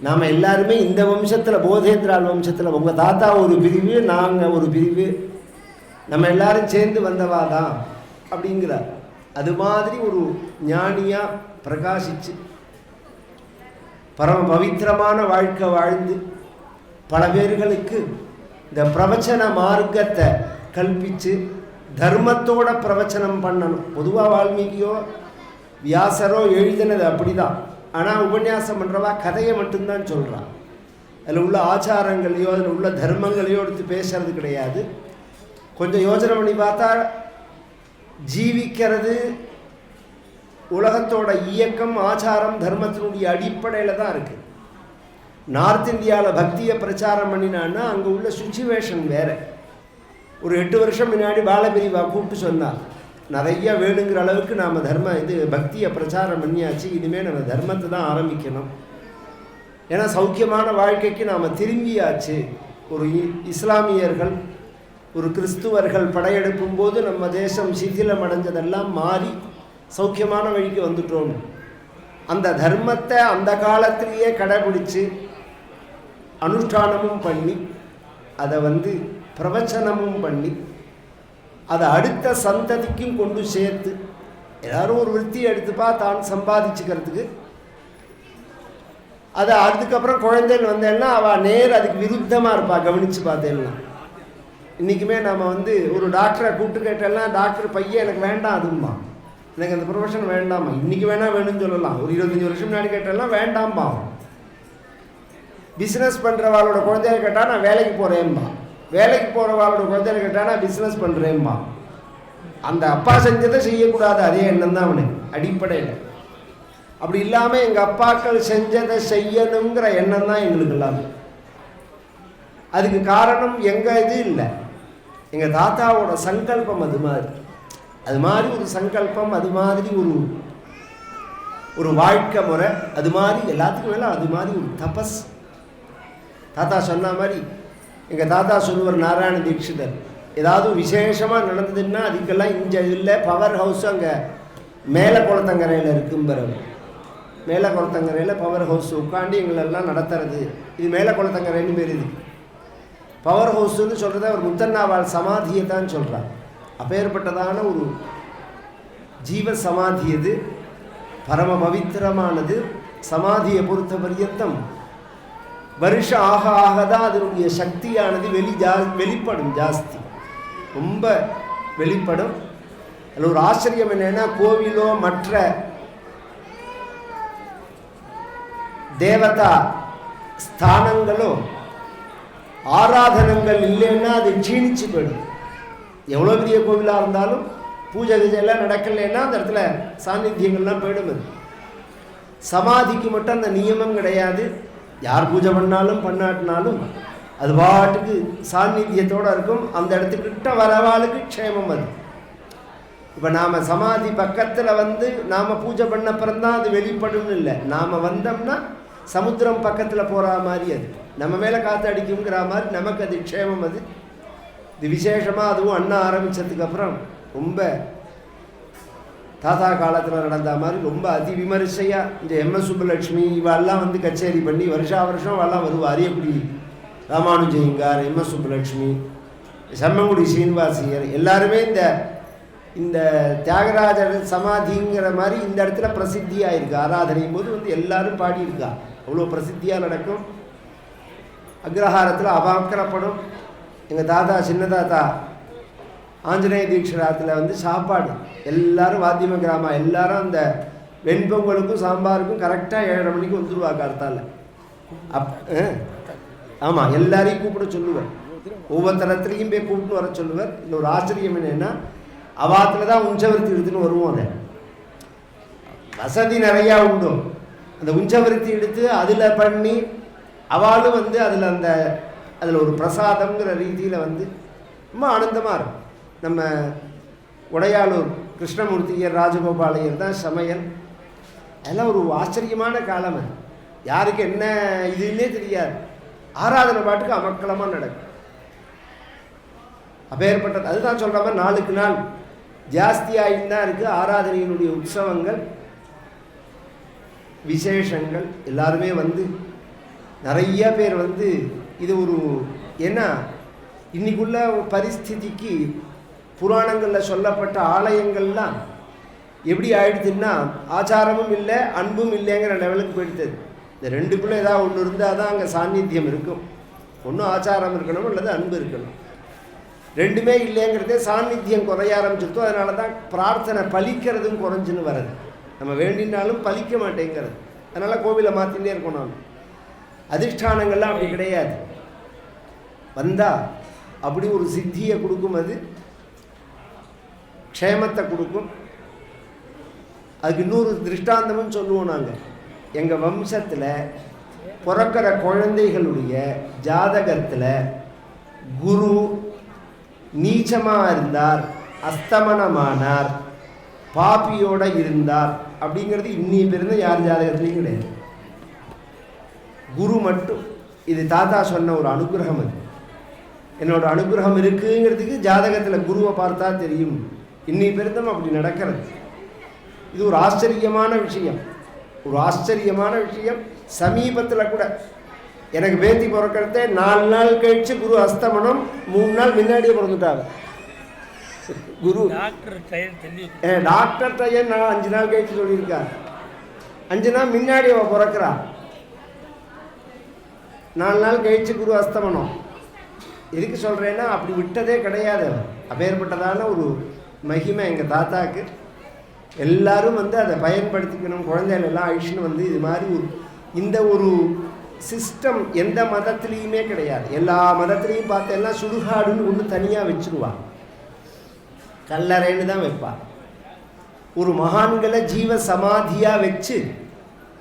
நாம் எல்லாருமே இந்த வம்சத்தில், போதேந்திரால் வம்சத்தில், உங்கள் தாத்தா ஒரு பிரிவு, நாங்கள் ஒரு பிரிவு, நம்ம எல்லாரும் சேர்ந்து வந்தவா தான் அப்படிங்கிறார். அது மாதிரி ஒரு ஞானியாக பிரகாசித்து பரம பவித்திரமான வாழ்க்கை வாழ்ந்து பல பேர்களுக்கு இந்த பிரவச்சன மார்க்கத்தை கல்பித்து தர்மத்தோட பிரவச்சனம் பண்ணணும். பொதுவாக வால்மீகியோ வியாசரோ எழுதினது அப்படி தான். ஆனால் உபன்யாசம் பண்ணுறவா கதையை மட்டும்தான் சொல்கிறான். அதில் உள்ள ஆச்சாரங்களையோ அதில் உள்ள தர்மங்களையோ எடுத்து பேசுறது கிடையாது. கொஞ்சம் யோசனை பண்ணி பார்த்தா ஜீவிக்கிறது உலகத்தோட இயக்கம் ஆச்சாரம் தர்மத்தினுடைய அடிப்படையில் தான் இருக்குது. நார்த் இந்தியாவில் பக்தியை பிரச்சாரம் பண்ணினான்னா அங்கே உள்ள சுச்சுவேஷன் வேறு. ஒரு 8 வருஷம் முன்னாடி பாலபிரிவா கூப்பிட்டு சொன்னார், நிறைய வேணுங்கிற அளவுக்கு நாம் பக்தியை பிரச்சாரம் பண்ணியாச்சு, இனிமேல் நம்ம தர்மத்தை தான் ஆரம்பிக்கணும். ஏன்னா சௌக்கியமான வாழ்க்கைக்கு நாம் திரும்பியாச்சு. ஒரு இஸ்லாமியர்கள் ஒரு கிறிஸ்துவர்கள் படையெடுக்கும் போது நம்ம தேசம் சிதிலம் அடைஞ்சதெல்லாம் மாறி சௌக்கியமான வழிக்கு வந்துட்டோம். அந்த தர்மத்தை அந்த காலத்திலேயே கடைபிடிச்சு அனுஷ்டானமும் பண்ணி அதை பிரவச்சனமும் பண்ணி அதை அடுத்த சந்ததிக்கும் கொண்டு சேர்த்து எல்லாரும் ஒரு விருத்தியை எடுத்துப்பா தான் சம்பாதிச்சுக்கிறதுக்கு. அதை அதுக்கப்புறம் குழந்தைகள் வந்தேன்னா அவள் நேர் அதுக்கு விருத்தமாக இருப்பா. கவனித்து பார்த்தேன்னா இன்றைக்குமே நம்ம ஒரு டாக்டரை கூப்பிட்டு கேட்டெல்லாம் டாக்டர் பையன் எனக்கு வேண்டாம் அதுமா, எனக்கு அந்த ப்ரொஃபஷன் வேண்டாமா, இன்றைக்கி வேணும்னு சொல்லலாம். ஒரு 25 வருஷம் முன்னாடி கேட்டெல்லாம் வேண்டாம்பா. பிஸ்னஸ் பண்ணுறவாளோட குழந்தைய கேட்டால் நான் வேலைக்கு போகிறேன்பா, வேலைக்கு போகிறவாளோட குழந்தைய கேட்டால் நான் பிஸ்னஸ் பண்ணுறேன்பா. அந்த அப்பா செஞ்சதை செய்யக்கூடாது, அதே எண்ணம் தான் அவனுக்கு அடிப்படையில். அப்படி இல்லாமல் எங்கள் அப்பாக்கள் செஞ்சதை செய்யணுங்கிற எண்ணம் தான் எங்களுக்கு எல்லாமே. அதுக்கு காரணம் எங்கள் இது இல்லை, எங்கள் தாத்தாவோட சங்கல்பம் அது மாதிரி ஒரு சங்கல்பம், அது மாதிரி ஒரு வாழ்க்கை முறை, அது மாதிரி எல்லாத்துக்கும் மேலே அது மாதிரி ஒரு தபஸ். தாத்தா சொன்ன மாதிரி எங்கள் தாத்தா சொல்லுவார், நாராயண தீட்சிதர், ஏதாவது விசேஷமாக நடந்ததுன்னா அதுக்கெல்லாம் இங்கே இல்லை, பவர் ஹவுஸ் அங்கே மேலே குளத்தங்கரையில் இருக்கும்பறவர். மேலே குளத்தங்கரையில் பவர் ஹவுஸ் உட்காந்து எங்களெல்லாம் நடத்துறது. இது மேலே குளத்தங்கரைன்னு பேர். இது பவர் ஹவுஸ்ன்னு சொல்கிறத அவர் முத்தண்ணாவால் சமாதியை தான் சொல்கிறார். அப்பேற்பட்டதான ஒரு ஜீவ சமாதி. இது பரம பவித்திரமானது. சமாதியை பொறுத்த பரியந்தம் வருஷம் ஆக ஆகதான் அதனுடைய சக்தியானது வெளிப்படும், ஜாஸ்தி ரொம்ப வெளிப்படும். அதில் ஒரு ஆச்சரியம் என்னென்னா, கோவிலோ மற்ற தேவதா ஸ்தானங்களோ ஆராதனங்கள் இல்லைன்னா அது க்ஷீணிச்சு போயிடும். எவ்வளோ பெரிய கோவிலாக இருந்தாலும் பூஜை கீஜையெல்லாம் நடக்கலைன்னா அந்த இடத்துல சாநித்தியங்கள்லாம் போயிடும். அது சமாதிக்கு மட்டும் அந்த நியமம் கிடையாது. யார் பூஜை பண்ணாலும் பண்ணாட்டினாலும் அது பாட்டுக்கு சாநித்தியத்தோடு இருக்கும். அந்த இடத்துக்கிட்ட வரவாளுக்கு க்ஷேமம். அது இப்போ நாம் சமாதி பக்கத்தில் நாம் பூஜை பண்ணப்புறம்தான் அது வெளிப்படும் இல்லை. நாம் வந்தோம்னா சமுத்திரம் பக்கத்தில் போகிற மாதிரி அது நம்ம மேலே காற்று அடிக்குங்கிற மாதிரி நமக்கு அது க்ஷேமம். அது இது விசேஷமாக அதுவும் அண்ணா ஆரம்பித்ததுக்கப்புறம் ரொம்ப தாத்தா காலத்தில் நடந்த மாதிரி ரொம்ப அதி விமரிசையாக இந்த எம்எஸ் சுப்புலட்சுமி இவெல்லாம் கச்சேரி பண்ணி வருஷா வருஷம் எல்லாம் வருவா. அரியக்குடி ராமானுஜயங்கார், எம்எஸ் சுப்புலட்சுமி, செம்மங்குடி சீனிவாசியர் எல்லாருமே இந்த தியாகராஜர் சமாதிங்கிற மாதிரி இந்த இடத்துல பிரசித்தியாக இருக்குது. ஆராதனையும் போது எல்லாரும் பாடியிருக்கா. அவ்வளோ பிரசித்தியாக நடக்கும். அக்ரஹாரத்தில் அபாக்கரப்படும். எங்கள் தாத்தா சின்ன தாத்தா ஆஞ்சநேய தீட்சராத்தில் சாப்பாடு எல்லோரும் வாத்தியம கிராமம் எல்லாரும் அந்த வெண்பொங்கலுக்கும் சாம்பாருக்கும் கரெக்டாக 7:30 மணிக்கு வந்துடுவா கார்த்தால. ஆமாம், எல்லாரையும் கூப்பிட சொல்லுவார். ஒவ்வொரு தரத்துலேயும் போய் கூப்பிட்டு வர சொல்லுவார். இந்த ஒரு ஆச்சரியம் என்னென்னா, அவாத்தில் தான் உஞ்சவருத்தி எடுத்துன்னு வருவோம். அதை வசதி நிறையா உண்டு. அந்த உஞ்சவருத்தி எடுத்து அதில் பண்ணி அவளும் அதில் ஒரு பிரசாதம்ங்கிற ரீதியில் ரொம்ப ஆனந்தமாக இருக்கும். நம்ம உடையாளூர் கிருஷ்ணமூர்த்தியர் ராஜகோபாலையர் தான் சமையல். அதெல்லாம் ஒரு ஆச்சரியமான காலம். அது யாருக்கு என்ன இதுன்னே தெரியாது. ஆராதனை பாட்டுக்கு அமக்கலமாக நடக்கும். அப்பேற்பட்டது. அதுதான் சொல்கிற மாதிரி நாளுக்கு நாள் ஜாஸ்தியாகிட்டு தான் இருக்குது ஆராதனையினுடைய உற்சவங்கள், விசேஷங்கள். எல்லாருமே நிறைய பேர் இது ஒரு ஏன்னா இன்றைக்குள்ள பரிஸ்திதிக்கு புராணங்களில் சொல்லப்பட்ட ஆலயங்கள்லாம் எப்படி ஆயிடுச்சுன்னா ஆச்சாரமும் இல்லை அன்பும் இல்லைங்கிற லெவலுக்கு போயிடுது. இந்த ரெண்டுக்குள்ளே ஏதாவது ஒன்று இருந்தால் தான் அங்கே சாநித்தியம் இருக்கும். ஒன்றும் ஆச்சாரம் இருக்கணும் அல்லது அன்பு இருக்கணும். ரெண்டுமே இல்லைங்கிறதே சாநித்தியம் குறைய ஆரம்பிச்சிருத்தோ. அதனால தான் பிரார்த்தனை பலிக்கிறதும் குறைஞ்சின்னு வர்றது. நம்ம வேண்டினாலும் பலிக்க மாட்டேங்கிறது. அதனால் கோவிலை மாற்றிகிட்டே இருக்கணும். நான் அதிஷ்டானங்கள்லாம் அப்படி கிடையாது. வந்தால் அப்படி ஒரு சித்தியை கொடுக்கும், அது க்ஷேமத்தை கொடுக்கும். அதுக்கு இன்னொரு திருஷ்டாந்தமும் சொல்லுவோம். நாங்கள் எங்கள் வம்சத்தில் பிறக்கிற குழந்தைகளுடைய ஜாதகத்தில் குரு நீச்சமாக இருந்தார், அஸ்தமனமானார், பாப்பியோடு இருந்தார் அப்படிங்கிறது இன்னி பிறந்த யார் ஜாதகத்துலேயும் கிடையாது. குரு மட்டும். இது தாத்தா சொன்ன ஒரு அனுகிரகம். அது என்னோட அனுகிரகம் இருக்குங்கிறதுக்கு ஜாதகத்தில் குருவை பார்த்தா தெரியும். இன்னி பிறந்தம் அப்படி நடக்கிறது. இது ஒரு ஆச்சரியமான விஷயம். ஒரு ஆச்சரியமான விஷயம். சமீபத்தில் கூட எனக்கு பேத்தி பிறக்கிறதே 4 நாள் கழிச்சு குரு அஸ்தமனம், 3 நாள் முன்னாடியே பிறந்துட்டாங்க. குரு டாக்டர் டையன் நான் 5 நாள் கழிச்சு சொல்லியிருக்கார். 5 நாள் முன்னாடி அவள் பிறக்கிறா. 4 நாள் கழிச்சு குரு அஸ்தமனம். எதுக்கு சொல்கிறேன்னா அப்படி விட்டதே கிடையாது. அப்பேற்பட்டதான ஒரு மகிமை எங்கள் தாத்தாவுக்கு. எல்லாரும் அதை பயன்படுத்திக்கணும். குழந்தைகள் எல்லாம் அழிச்சுன்னு இது மாதிரி இந்த ஒரு சிஸ்டம் எந்த மதத்துலேயுமே கிடையாது. எல்லா மதத்துலேயும் பார்த்தேன்னா சுடுகாடுன்னு ஒன்று தனியாக வச்சுருவான், கல்லறைன்னு தான் வைப்பான். ஒரு மகான்களை ஜீவ சமாதியாக வச்சு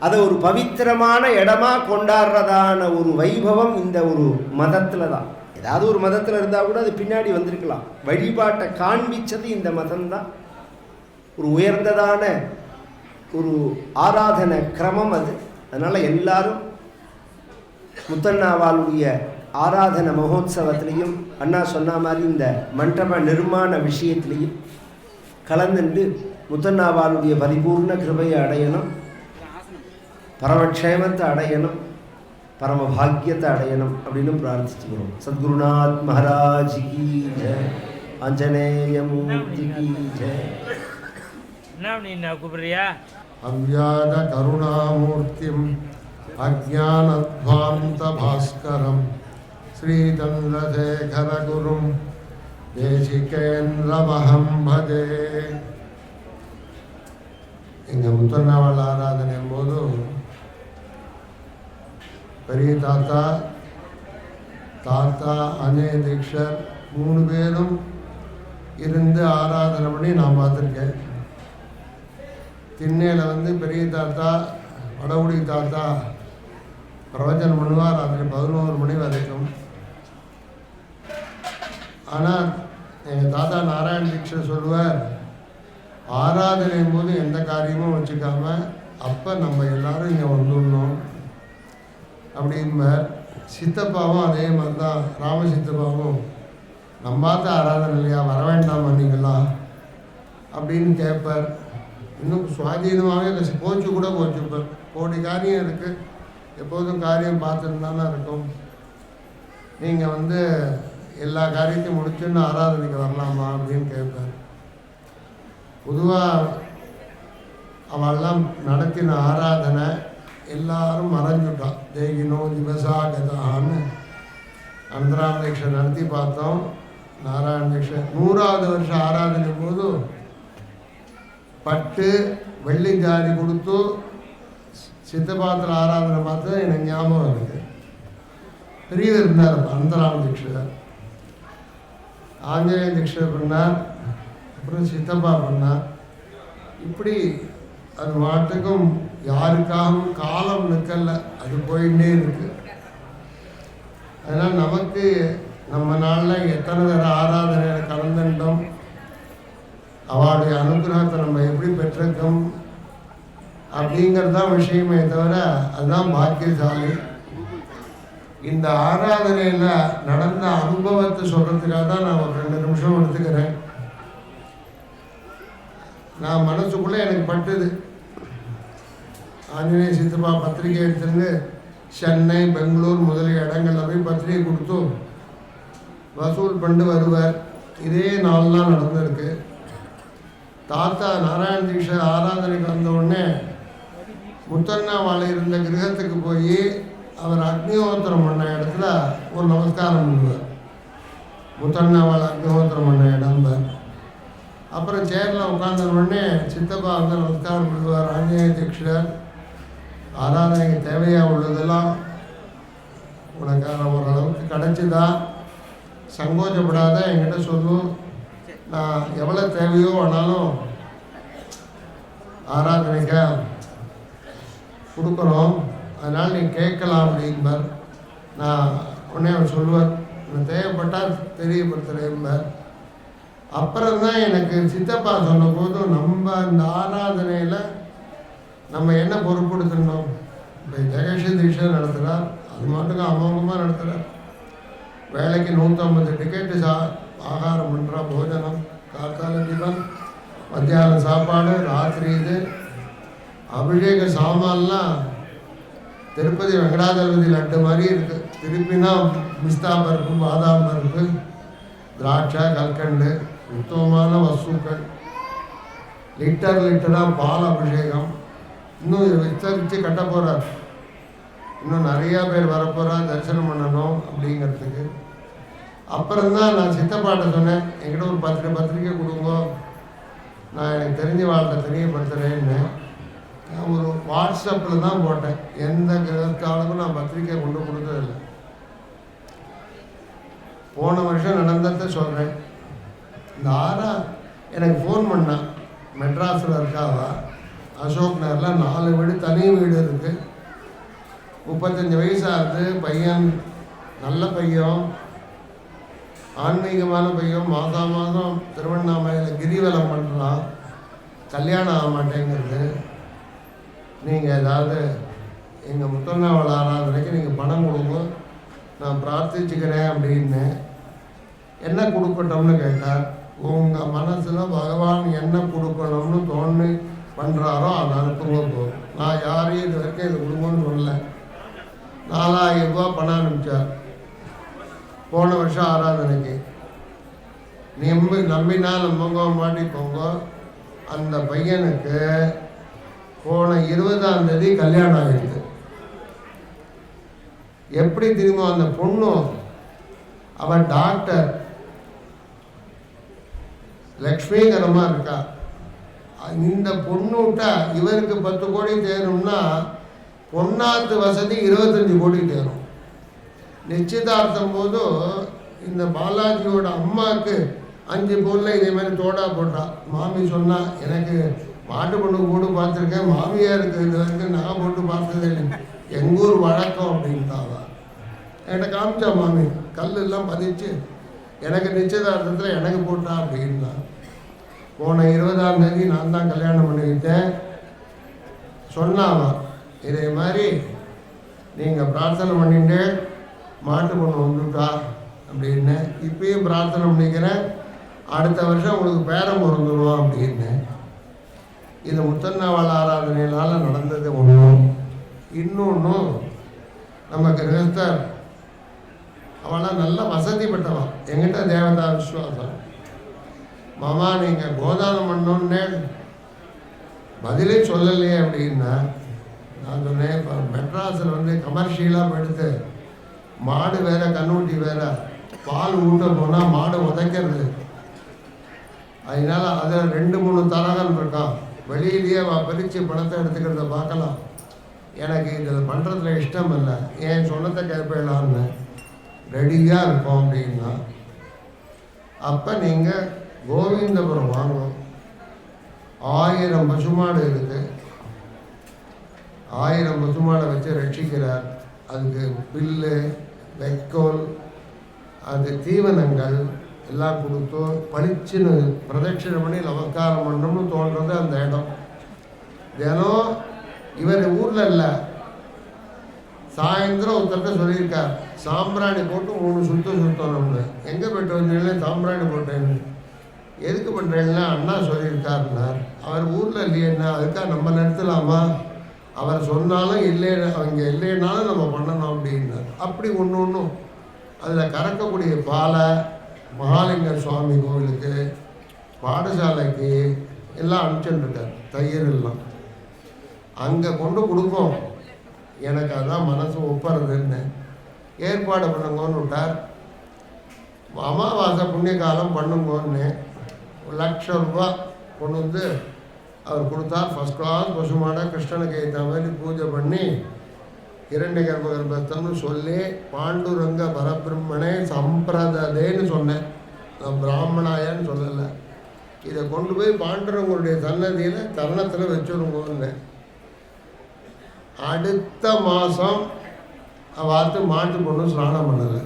அதை ஒரு பவித்திரமான இடமா கொண்டாடுறதான ஒரு வைபவம் இந்த ஒரு மதத்தில் தான். ஏதாவது ஒரு மதத்தில் இருந்தால் கூட அது பின்னாடி வந்திருக்கலாம். வழிபாட்டை காண்பிச்சது இந்த மதம்தான். ஒரு உயர்ந்ததான ஒரு ஆராதனை கிரமம் அது. அதனால் எல்லாரும் முத்தண்ணாவாளுடைய ஆராதனை மகோத்சவத்திலையும் அண்ணா சொன்ன மாதிரி இந்த மண்டப நிர்மாண விஷயத்திலையும் கலந்துண்டு முத்தண்ணாவாளுடைய பரிபூர்ண கிருபையை அடையணும், பரமக்ஷேமத்தை அடையணும், பரம பாக்கியத்தை அடையணும் அப்படின்னு பிரார்த்திச்சுக்கிறோம். சத்குருநாத் மகாராஜ் கி ஜெய், ஆஞ்சநேய மூர்த்தி கி ஜெய். அவ்யாத கருணாமூர்த்திம் அஜ்ஞானத்வாந்த பாஸ்கரம் ஸ்ரீதந்திரசேகரகுரும் தேசிகேந்திரமஹம் பஜே. எங்கள் முத்தண்ணாவாள் ஆராதனையும் போது பெரிய தாத்தா, தாத்தா அஜய் தீக்ஷர் 3 பேரும் இருந்து ஆராதனை பண்ணி நான் பார்த்துருக்கேன். திண்ணையில் பெரிய தாத்தா, வடகுடி தாத்தா பிரவச்சனம் பண்ணுவார் ராத்திரி 11 மணி வரைக்கும். ஆனால் எங்கள் தாத்தா நாராயண தீக்ஷர் சொல்லுவார், ஆராதனையும் போது எந்த காரியமும் வச்சுக்காம அப்போ நம்ம எல்லாரும் இங்கே வந்துடணும் அப்படின்பார். சித்தப்பாவும் அதே மாதிரி தான். ராம சித்தப்பாவும் நம்ம பார்த்த ஆராதனை இல்லையா, வர வேண்டாம் வந்தீங்களா அப்படின்னு கேட்பார். இன்னும் சுவாதீனமாகவே போச்சு கூட போச்சுப்பார். கோடி காரியம் இருக்குது, எப்போதும் காரியம் பார்த்துருந்தானே இருக்கும். நீங்கள் எல்லா காரியத்தையும் முடிச்சுன்னு ஆராதனைக்கு வரலாமா அப்படின்னு கேட்பார். பொதுவாக அவெல்லாம் நடத்தின ஆராதனை எல்லாரும் மறைஞ்சுட்டான். தேகினோ திவசாகதான்னு அனந்தராம தீட்சை நடத்தி பார்த்தோம். நாராயண தீட்சை 100வது வருஷம் ஆராதனை போது பட்டு வெள்ளி ஜாதி கொடுத்து சித்தபாத்திர ஆராதனை பார்த்து எனக்கு ஞாபகம் இருக்குது. பெரியவர் இருந்தார் அனந்தராம தீட்சிதர், ஆஞ்சநேய தீட்சிதர் பண்ணார், அப்புறம் சித்தப்பா பண்ணார். இப்படி அது மாட்டுக்கும் யாருக்காகவும் காலம் நிற்கல, அது போயிட்டே இருக்கு. அதனால் நமக்கு நம்ம நாளில் எத்தனை தர ஆராதனையில் கலந்துட்டோம், அவளுடைய அனுகிரகத்தை நம்ம எப்படி பெற்றிருக்கோம் அப்படிங்கிறது தான் விஷயமே தவிர அதுதான் பாக்கியசாலி. இந்த ஆராதனையில் நடந்த அனுபவத்தை சொல்கிறதுக்காக தான் நான் ஒரு 2 நிமிஷம் எடுத்துக்கிறேன். நான் மனசுக்குள்ளே எனக்கு பட்டுது. ஆஞ்சநேய சித்தப்பா பத்திரிகை எடுத்துருந்து சென்னை, பெங்களூர் முதலிய இடங்களில் போய் பத்திரிகை கொடுத்து வசூல் பண்ணி வருவார். இதே நாள்லாம் நடந்திருக்கு. தாத்தா நாராயண தீட்சர் ஆராதனைக்கு வந்த உடனே முத்தண்ணாவாளை இருந்த கிரகத்துக்கு போய் அவர் அக்னிஹோத்திரம் பண்ண இடத்துல ஒரு நமஸ்காரம் பண்ணுவார். முத்தண்ணாவாளை அக்னிஹோத்திரம் பண்ண இடம். அப்புறம் சேரில் உட்கார்ந்த உடனே சித்தப்பா வந்து நமஸ்காரம் பண்ணுவார். ஆஞ்சநேய தீட்சிதர் ஆராதனைக்கு தேவையாக உள்ளதெல்லாம் உனக்கான ஓரளவுக்கு கிடச்சிதா, சங்கோச்சப்படாத, என்கிட்ட சொல்லும், நான் எவ்வளோ தேவையோ ஆனாலும் ஆராதனைக்க கொடுக்குறோம், அதனால் நீ கேட்கலாம் அப்படின்பார். நான் உடனே அவர் சொல்லுவார், நான் தேவைப்பட்டால் தெரியப்படுத்துகிறேன்பார். அப்புறம்தான் எனக்கு சித்தப்பா சொன்ன போதும் நம்ம இந்த ஆராதனையில் நம்ம என்ன பொறுப்படுத்தணும். இப்போ ஜெகேஷ் தீட்சர் நடத்துகிறார், அது மாட்டுக்கு அமோகமாக நடத்துகிறார். வேலைக்கு 150 டிக்கெட்டு ஆகாரம் பண்ணுறா, போஜனம், காத்தால டிஃபன், மத்தியானம் சாப்பாடு, ராத்திரி இது அபிஷேக சாமான்லாம் திருப்பதி வெங்கடாஜலபதி லட்டு மாதிரி இருக்குது. திருப்பினா பிஸ்தா பருப்பு, பாதாம் பருப்பு, திராட்சை, கல்கண்டு, உத்தமமான வஸ்துக்கள், லிட்டராக பால் அபிஷேகம். இன்னும் விசாரித்து கட்ட போகிறார். இன்னும் நிறையா பேர் வரப்போகிறா, தரிசனம் பண்ணணும் அப்படிங்கிறதுக்கு. அப்புறம்தான் நான் சித்தப்பாட்ட சொன்னேன், என்கிட்ட ஒரு 10 பத்திரிக்கை கொடுங்க, நான் எனக்கு தெரிஞ்ச வாழ்க்கை தெரியப்படுத்துகிறேன்னு. நான் ஒரு வாட்ஸ்அப்பில் தான் போட்டேன். எந்த காலமும் நான் பத்திரிக்கை கொண்டு கொடுத்ததில்லை. போன வருஷம் நடந்ததை சொல்கிறேன். இந்த எனக்கு ஃபோன் பண்ணான், மெட்ராஸில் இருக்காவா, அசோக் நகரில் 4 வீடு, தனி வீடு இருக்குது, 35 வயசாகுது, பையன் நல்ல பையன், ஆன்மீகமான பையன், மாதம் திருவண்ணாமலையில் கிரிவலம் பண்ணுறான், கல்யாணம் ஆக மாட்டேங்கிறது. நீங்கள் ஏதாவது எங்கள் முத்தண்ணாவளை ஆராதனைக்கு நீங்கள் பணம் கொடுங்க, நான் பிரார்த்திச்சுக்கிறேன் அப்படின்னு. என்ன கொடுக்கட்டோம்னு கேட்டார். உங்கள் மனசில் பகவான் என்ன கொடுக்கணும்னு தோணி பண்ணுறாரோ அதை அனுப்புங்க போகும். நான் யாரையும் இது வரைக்கும் இது கொடுங்கன்னு சொல்லலை. 4000 ரூபா பணம் அனுப்பிச்சார் போன வருஷம் ஆராதனைக்கு. நம்பினால் நம்பங்க மாட்டிக்கோங்க. அந்த பையனுக்கு போன 20ஆம் தேதி கல்யாணம் ஆகிடுது. எப்படி தெரியுமோ, அந்த பொண்ணு அவன் டாக்டர், லக்ஷ்மிகரமாக இருக்கா. இந்த பொண்ணுட்ட இவருக்கு 10 கோடி தேரும்னா பொன்னாத்து வசதி 25 கோடி தேரும். நிச்சயதார்த்தம் போது இந்த பாலாஜியோட அம்மாவுக்கு 5 பொருளை இதே மாதிரி தோடா போட்டா. மாமி சொன்னா, எனக்கு மாட்டு பொண்ணு போட்டு பார்த்துருக்கேன், மாமியாருக்கு இது வரைக்கும் நான் போட்டு பார்த்ததே இல்லை, எங்கூர் வழக்கம் அப்படின்ட்டாவா. என்கிட்ட காமிச்சா மாமி, கல்லெல்லாம் பதிச்சு எனக்கு நிச்சயதார்த்தத்தில் எனக்கு போட்டா அப்படின்னா. போன 20ஆம் தேதி நான் தான் கல்யாணம் பண்ணிக்கிட்டேன். சொன்னாவா, இதே மாதிரி நீங்கள் பிரார்த்தனை பண்ணிட்டு மாட்டு பொண்ணு வந்துட்டா அப்படின்னு. இப்பயும் பிரார்த்தனை பண்ணிக்கிறேன், அடுத்த வருஷம் உங்களுக்கு பேரம் பிறந்துடுவோம் அப்படின்னு. இது முத்தண்ணாவாளை ஆராதனையினால் நடந்தது ஒன்று. இன்னொன்றும் நம்ம கிரகஸ்தர் அவளாம் நல்ல வசதிப்பட்டவன். எங்கிட்ட தேவதா விஸ்வாசம். மாமா நீங்கள் கோதானம் பண்ணோன்னே பதிலே சொல்லலையே அப்படின்னா. நான் சொன்னேன், இப்போ மெட்ராஸில் வந்து கமர்ஷியலாக எடுத்து மாடு வேற, கண்ணுட்டி வேற, பால் ஊட்ட போனால் மாடு உதைக்கிறது. அதனால அதில் 2-3 தரகன் இருக்கான். வெளியிலேயே பிரித்து பணத்தை எடுத்துக்கிறத பார்க்கலாம். எனக்கு இதில் பண்ணுறதுல இஷ்டம் இல்லை, ஏன் சொன்னதை கேட்பேலான்னு ரெடியாக இருக்கும் அப்படின்னா. அப்போ நீங்கள் கோவிந்தபுரம் வாங்கும். 1000 பசுமாடு இருக்குது. 1000 பசுமாடை வச்சு ரட்சிக்கிறார். அதுக்கு பில்லு, வைக்கோல், அது தீவனங்கள் எல்லாம் கொடுத்து பளிச்சுன்னு பிரதட்சிணை பண்ணி நமஸ்காரம் பண்ணணும்னு தோன்றது அந்த இடம். தினம் இவர் ஊரில் இல்லை, சாயந்தரம் ஒருத்தர்கிட்ட சொல்லியிருக்கார், சாம்பிராணி போட்டு 3 சுற்று சுற்றணும்னு. எங்கே போய்ட்டு வந்தீங்களே? சாம்பிராணி போட்டேன்னு. எதுக்கு பண்ணுறீங்கன்னா அண்ணா சொல்லியிருக்காருன்னார். அவர் ஊரில் இல்லையேன்னா, அதுக்காக நம்ம நிறுத்தலாமா? அவர் சொன்னாலும் இல்லை, அவங்க இல்லைன்னாலும் நம்ம பண்ணணும் அப்படின்னார். அப்படி ஒன்றும் அதில் கறக்கக்கூடிய பாலை மகாலிங்க சுவாமி கோவிலுக்கு, பாடசாலைக்கு, எல்லாம் அனுப்பிச்சுட்டார், தயிர் எல்லாம் அங்கே கொண்டு கொடுப்போம். எனக்கு அதான் மனசு ஒப்புறதுன்னு ஏற்பாடு பண்ணுங்கன்னு விட்டார். அமாவாசை புண்ணிய காலம் பண்ணுங்கன்னு ₹1,00,000 கொண்டு வந்து அவர் கொடுத்தார். ஃபஸ்ட் கிளாஸ் பசுமாட கிருஷ்ணனுக்கு ஏற்ற மாதிரி பூஜை பண்ணி இரண்ய கர்ப்பகர்ப்பத்தம்னு சொல்லி பாண்டுரங்க பரபிரம்மனே சம்பிரதேன்னு சொன்னேன். நான் பிராமணாயான்னு சொல்லலை. இதை கொண்டு போய் பாண்டுரங்களுடைய சன்னதியில் தருணத்தில் வச்சுருங்கன்னு. அடுத்த மாதம் பார்த்து மாட்டு பொண்ணு ஸ்நானம் பண்ணலை.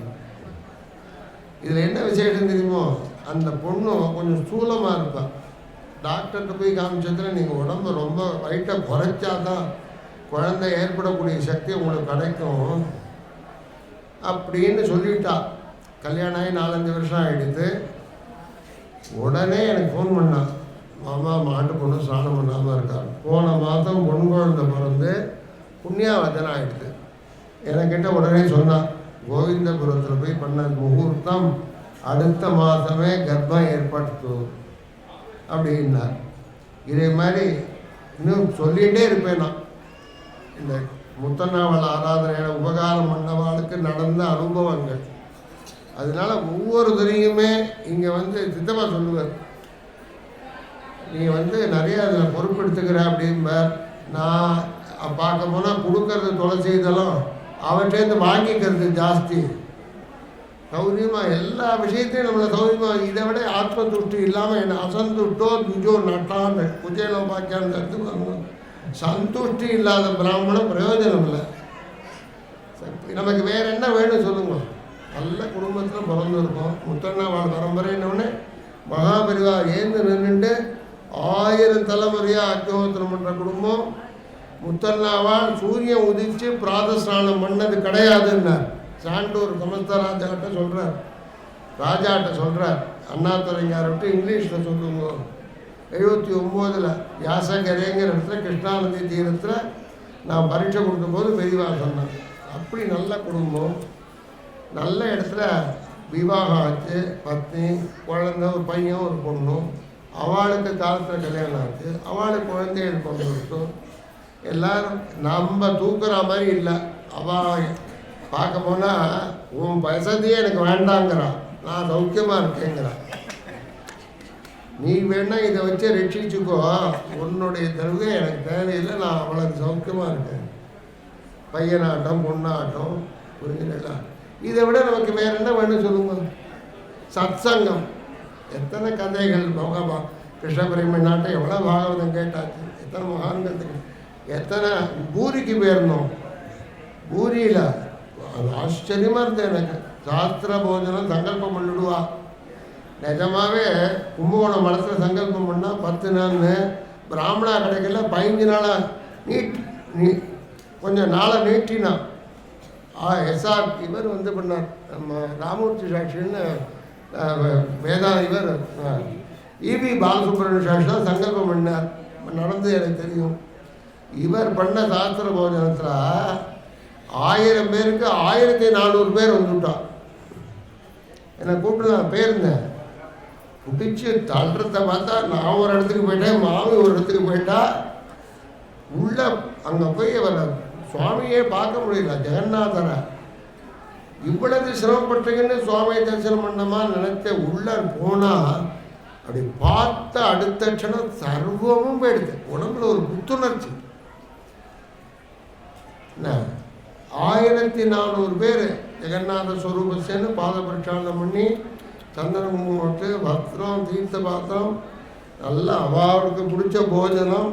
இதில் என்ன விசேஷம் தெரியுமோ, அந்த பொண்ணு கொஞ்சம் ஸ்தூலமாக இருப்பாள். டாக்டர்கிட்ட போய் காமிச்சதில் நீங்கள் உடம்பு ரொம்ப வெயிட்டாக குறைச்சா தான் குழந்தை ஏற்படக்கூடிய சக்தி உங்களுக்கு கிடைக்கும் அப்படின்னு சொல்லிட்டா. கல்யாணம் ஆகி 4-5 வருஷம் ஆகிடுது. உடனே எனக்கு ஃபோன் பண்ணான், மாமா மாட்டு பொண்ணு ஸ்நானம் பண்ணாமல் இருக்கார். போன மாதம் பொன் குழந்தை பிறந்து புண்ணியாவதனம் ஆகிடுது. என்கிட்ட உடனே சொன்னான், கோவிந்தபுரத்தில் போய் பண்ண முகூர்த்தம் அடுத்த மாதமே கர்ப்பம் ஏற்படுத்து அப்படின்னார். இதே மாதிரி இன்னும் சொல்லிகிட்டே இருப்பேன் நான். இந்த முத்தண்ணாவள ஆராதனையோட உபகாரம் பண்ணவாளுக்கு நடந்த அனுபவங்கள். அதனால ஒவ்வொரு தரையுமே இங்கே சித்தப்பா சொல்லுவார், நீ நிறைய அதில் பொறுப்பெடுத்துக்கிற அப்படிம்பார். நான் பார்க்க போனால் கொடுக்கறது தொலை செய்தாலும் அவற்றேருந்து வாங்கிக்கிறது ஜாஸ்தி. சௌரியமாக எல்லா விஷயத்தையும் நம்மளை சௌரியமாக, இதை விட ஆத்ம துஷ்டி இல்லாமல் என்ன அசந்துட்டோ துஜோ நட்டான்னு குஜேலோ பாக்கியான்னு கற்றுக்கோங்க. சந்துஷ்டி இல்லாத பிராமணம் பிரயோஜனம் இல்லை. நமக்கு வேறு என்ன வேணும் சொல்லுங்க. நல்ல குடும்பத்தில் பிறந்திருக்கோம். முத்தண்ணாவாள் பரம்பரைன்னொடனே மகாபரிவா ஏந்து நின்றுட்டு 1000 தலைமுறையாக அக்னிஹோத்திரம் பண்ணுற குடும்பம். முத்தண்ணாவாள் சூரியன் உதித்து பிராதஸ்நானம் பண்ணது கிடையாதுன்னார். சாண்டூர் சமஸ்த ராஜாட்ட சொல்கிறார், ராஜாட்ட சொல்கிறார், அண்ணாதுரைங்கார விட்டு இங்கிலீஷில் சொல்லுங்க. 79 யாசகரேங்கிற இடத்துல கிருஷ்ணாநதி தீரத்தில் நான் பரீட்சை கொடுக்கும்போது பெரியவா சொன்னேன். அப்படி நல்ல குடும்பம், நல்ல இடத்துல விவாகம் ஆச்சு. பத்னி குழந்தை, ஒரு பையன் ஒரு பொண்ணும். அவளுக்கு காலத்தில் கல்யாணம் ஆச்சு. அவளுக்கு குழந்தைகள் கொண்டு கொடுத்தோம். எல்லோரும் நம்ம தூக்குற மாதிரி இல்லை. அவள் பார்க்க போனால் உன் வசதியே எனக்கு வேண்டாங்கிறான், நான் சௌக்கியமாக இருக்கேங்கிறான். நீ வேணா இதை வச்சு ரட்சிச்சுக்கோ, உன்னுடைய தருகை எனக்கு தேவையில்லை, நான் அவளுக்கு சௌக்கியமாக இருக்கேன். பையனாட்டம் பொண்ணாட்டம் புரிஞ்சுங்களா? இதை விட நமக்கு வேறு என்ன வேணும் சொல்லுங்க. சத்சங்கம். எத்தனை கதைகள் கிருஷ்ணபிரம நாட்டை எவ்வளோ பாகவதம் கேட்டாச்சு. எத்தனை மகான்களுக்கு, எத்தனை பூரிக்கு போயிருந்தோம். பூரியில் அது ஆச்சரியமாக இருந்தது எனக்கு. சாஸ்திர போஜனம் சங்கல்பம் பண்ணிவிடுவா. நிஜமாகவே கும்பகோணம் மடத்தில் சங்கல்பம் பண்ணால் 10 நாள், பிராமணா கிடைக்கல 15 நாளாக நீ கொஞ்சம் நாளை நீட்டினா. எஸ்ஆர் இவர் பண்ணார், நம்ம ராமூர்த்தி சாட்சின்னு வேதா இவர் இபி பாலசுப்ரமணிய சாட்சி தான் சங்கல்பம் பண்ணார். நடந்து எனக்கு தெரியும். இவர் பண்ண சாஸ்திர போஜனத்தில் 1000 பேருக்கு 1400 பேர் வந்துவிட்டான். என்னை கூப்பிட்டு நான் போயிருந்தேன். பிடிச்சி தள்ளுறத பார்த்தா நான் ஒரு இடத்துக்கு போயிட்டேன், மாமி ஒரு இடத்துக்கு போயிட்டா. உள்ள அங்கே போய் அவரை சுவாமியே பார்க்க முடியல. ஜெகநாதரை இவ்வளவு சிரமப்பட்டுங்கன்னு சுவாமியை தரிசனம் பண்ணமா நினைச்ச. உள்ள போனால் அப்படி பார்த்த அடுத்த க்ஷணம் சர்வமும் போயிடுது. உடம்புல ஒரு புத்துணர்ச்சி. 1400 பேர் ஜெகநாத ஸ்வரூபஸ்ன்னு பாத பிரட்சாரணம் பண்ணி சந்தன குங்குமத்து பத்திரம் தீர்த்த பாத்திரம் நல்லா அவளுக்கு பிடிச்ச போஜனம்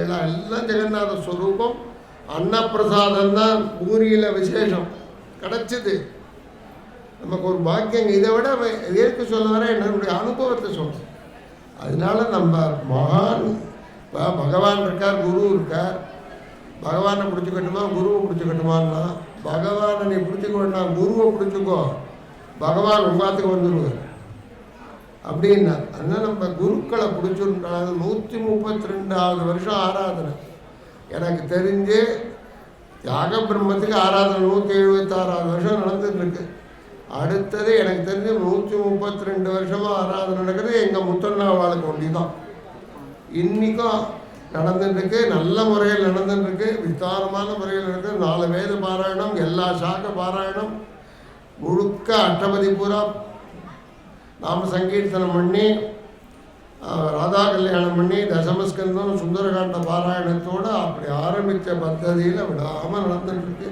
எல்லாம் ஜெகநாத ஸ்வரூபம். அன்னப்பிரசாதம் தான் பூரியில் விசேஷம் கிடச்சிது. நமக்கு ஒரு பாக்கியம். இதை விட ஏற்க சொல்ல வர என்னுடைய அனுபவத்தை சொல்கிறேன். அதனால நம்ம மகான் பகவான் இருக்கார், குரு இருக்கார். பகவானை பிடிச்சிக்கட்டுமா குருவை பிடிச்சிக்கட்டுமான்னா, பகவானை நீ பிடிச்சிக்க வேண்டாம், குருவை பிடிச்சிக்கோ, பகவான் உங்காத்துக்கு வந்துடுவார் அப்படின்னா. அதனால் நம்ம குருக்களை பிடிச்சிருந்தாங்க. 132வது வருஷம் ஆராதனை எனக்கு தெரிஞ்சு. யாக பிரம்மத்துக்கு ஆராதனை 176வது வருஷம் நடந்துட்டுருக்கு. அடுத்தது எனக்கு தெரிஞ்சு 132 வருஷமாக ஆராதனை நடக்கிறது எங்கள் முத்தண்ணாவாளுக்கு ஒண்டி தான். இன்றைக்கும் நடந்துட்டுருக்கு. நல்ல முறையில் நடந்துட்டுருக்கு. விஸ்தாரமான முறையில் இருக்குது. 4 வேத பாராயணம், எல்லா சாக்க பாராயணம், முழுக்க அஷ்டபதி பூரா நாம சங்கீர்த்தனம் பண்ணி, ராதா கல்யாணம் பண்ணி, தசமஸ்கந்தம் சுந்தரகாண்ட பாராயணத்தோடு அப்படி ஆரம்பித்த பద్ధதியில் விடாமல் நடந்துட்டுருக்கு.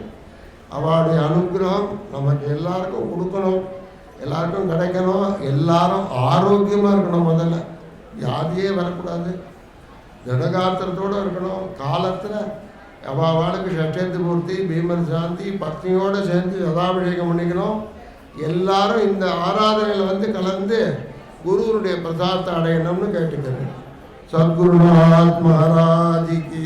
அவளுடைய அனுகிரகம் நமக்கு எல்லாருக்கும் கொடுக்கணும், எல்லாருக்கும் கிடைக்கணும். எல்லாரும் ஆரோக்கியமாக இருக்கணும். முதல்ல வியாதியே வரக்கூடாது, ஜனகாத்திரத்தோடு இருக்கணும். காலத்தில் அவளுக்கு சஷ்டத்து பூர்த்தி, பீமன் சாந்தி, பத்னியோடு சேர்ந்து சதாபிஷேகம் பண்ணிக்கணும். எல்லாரும் இந்த ஆராதனையில் வந்து கலந்து குருவனுடைய பிரசாதத்தை அடையணும்னு கேட்டுக்கிறேன். சத்குருநாத் மகாராஜிக்கு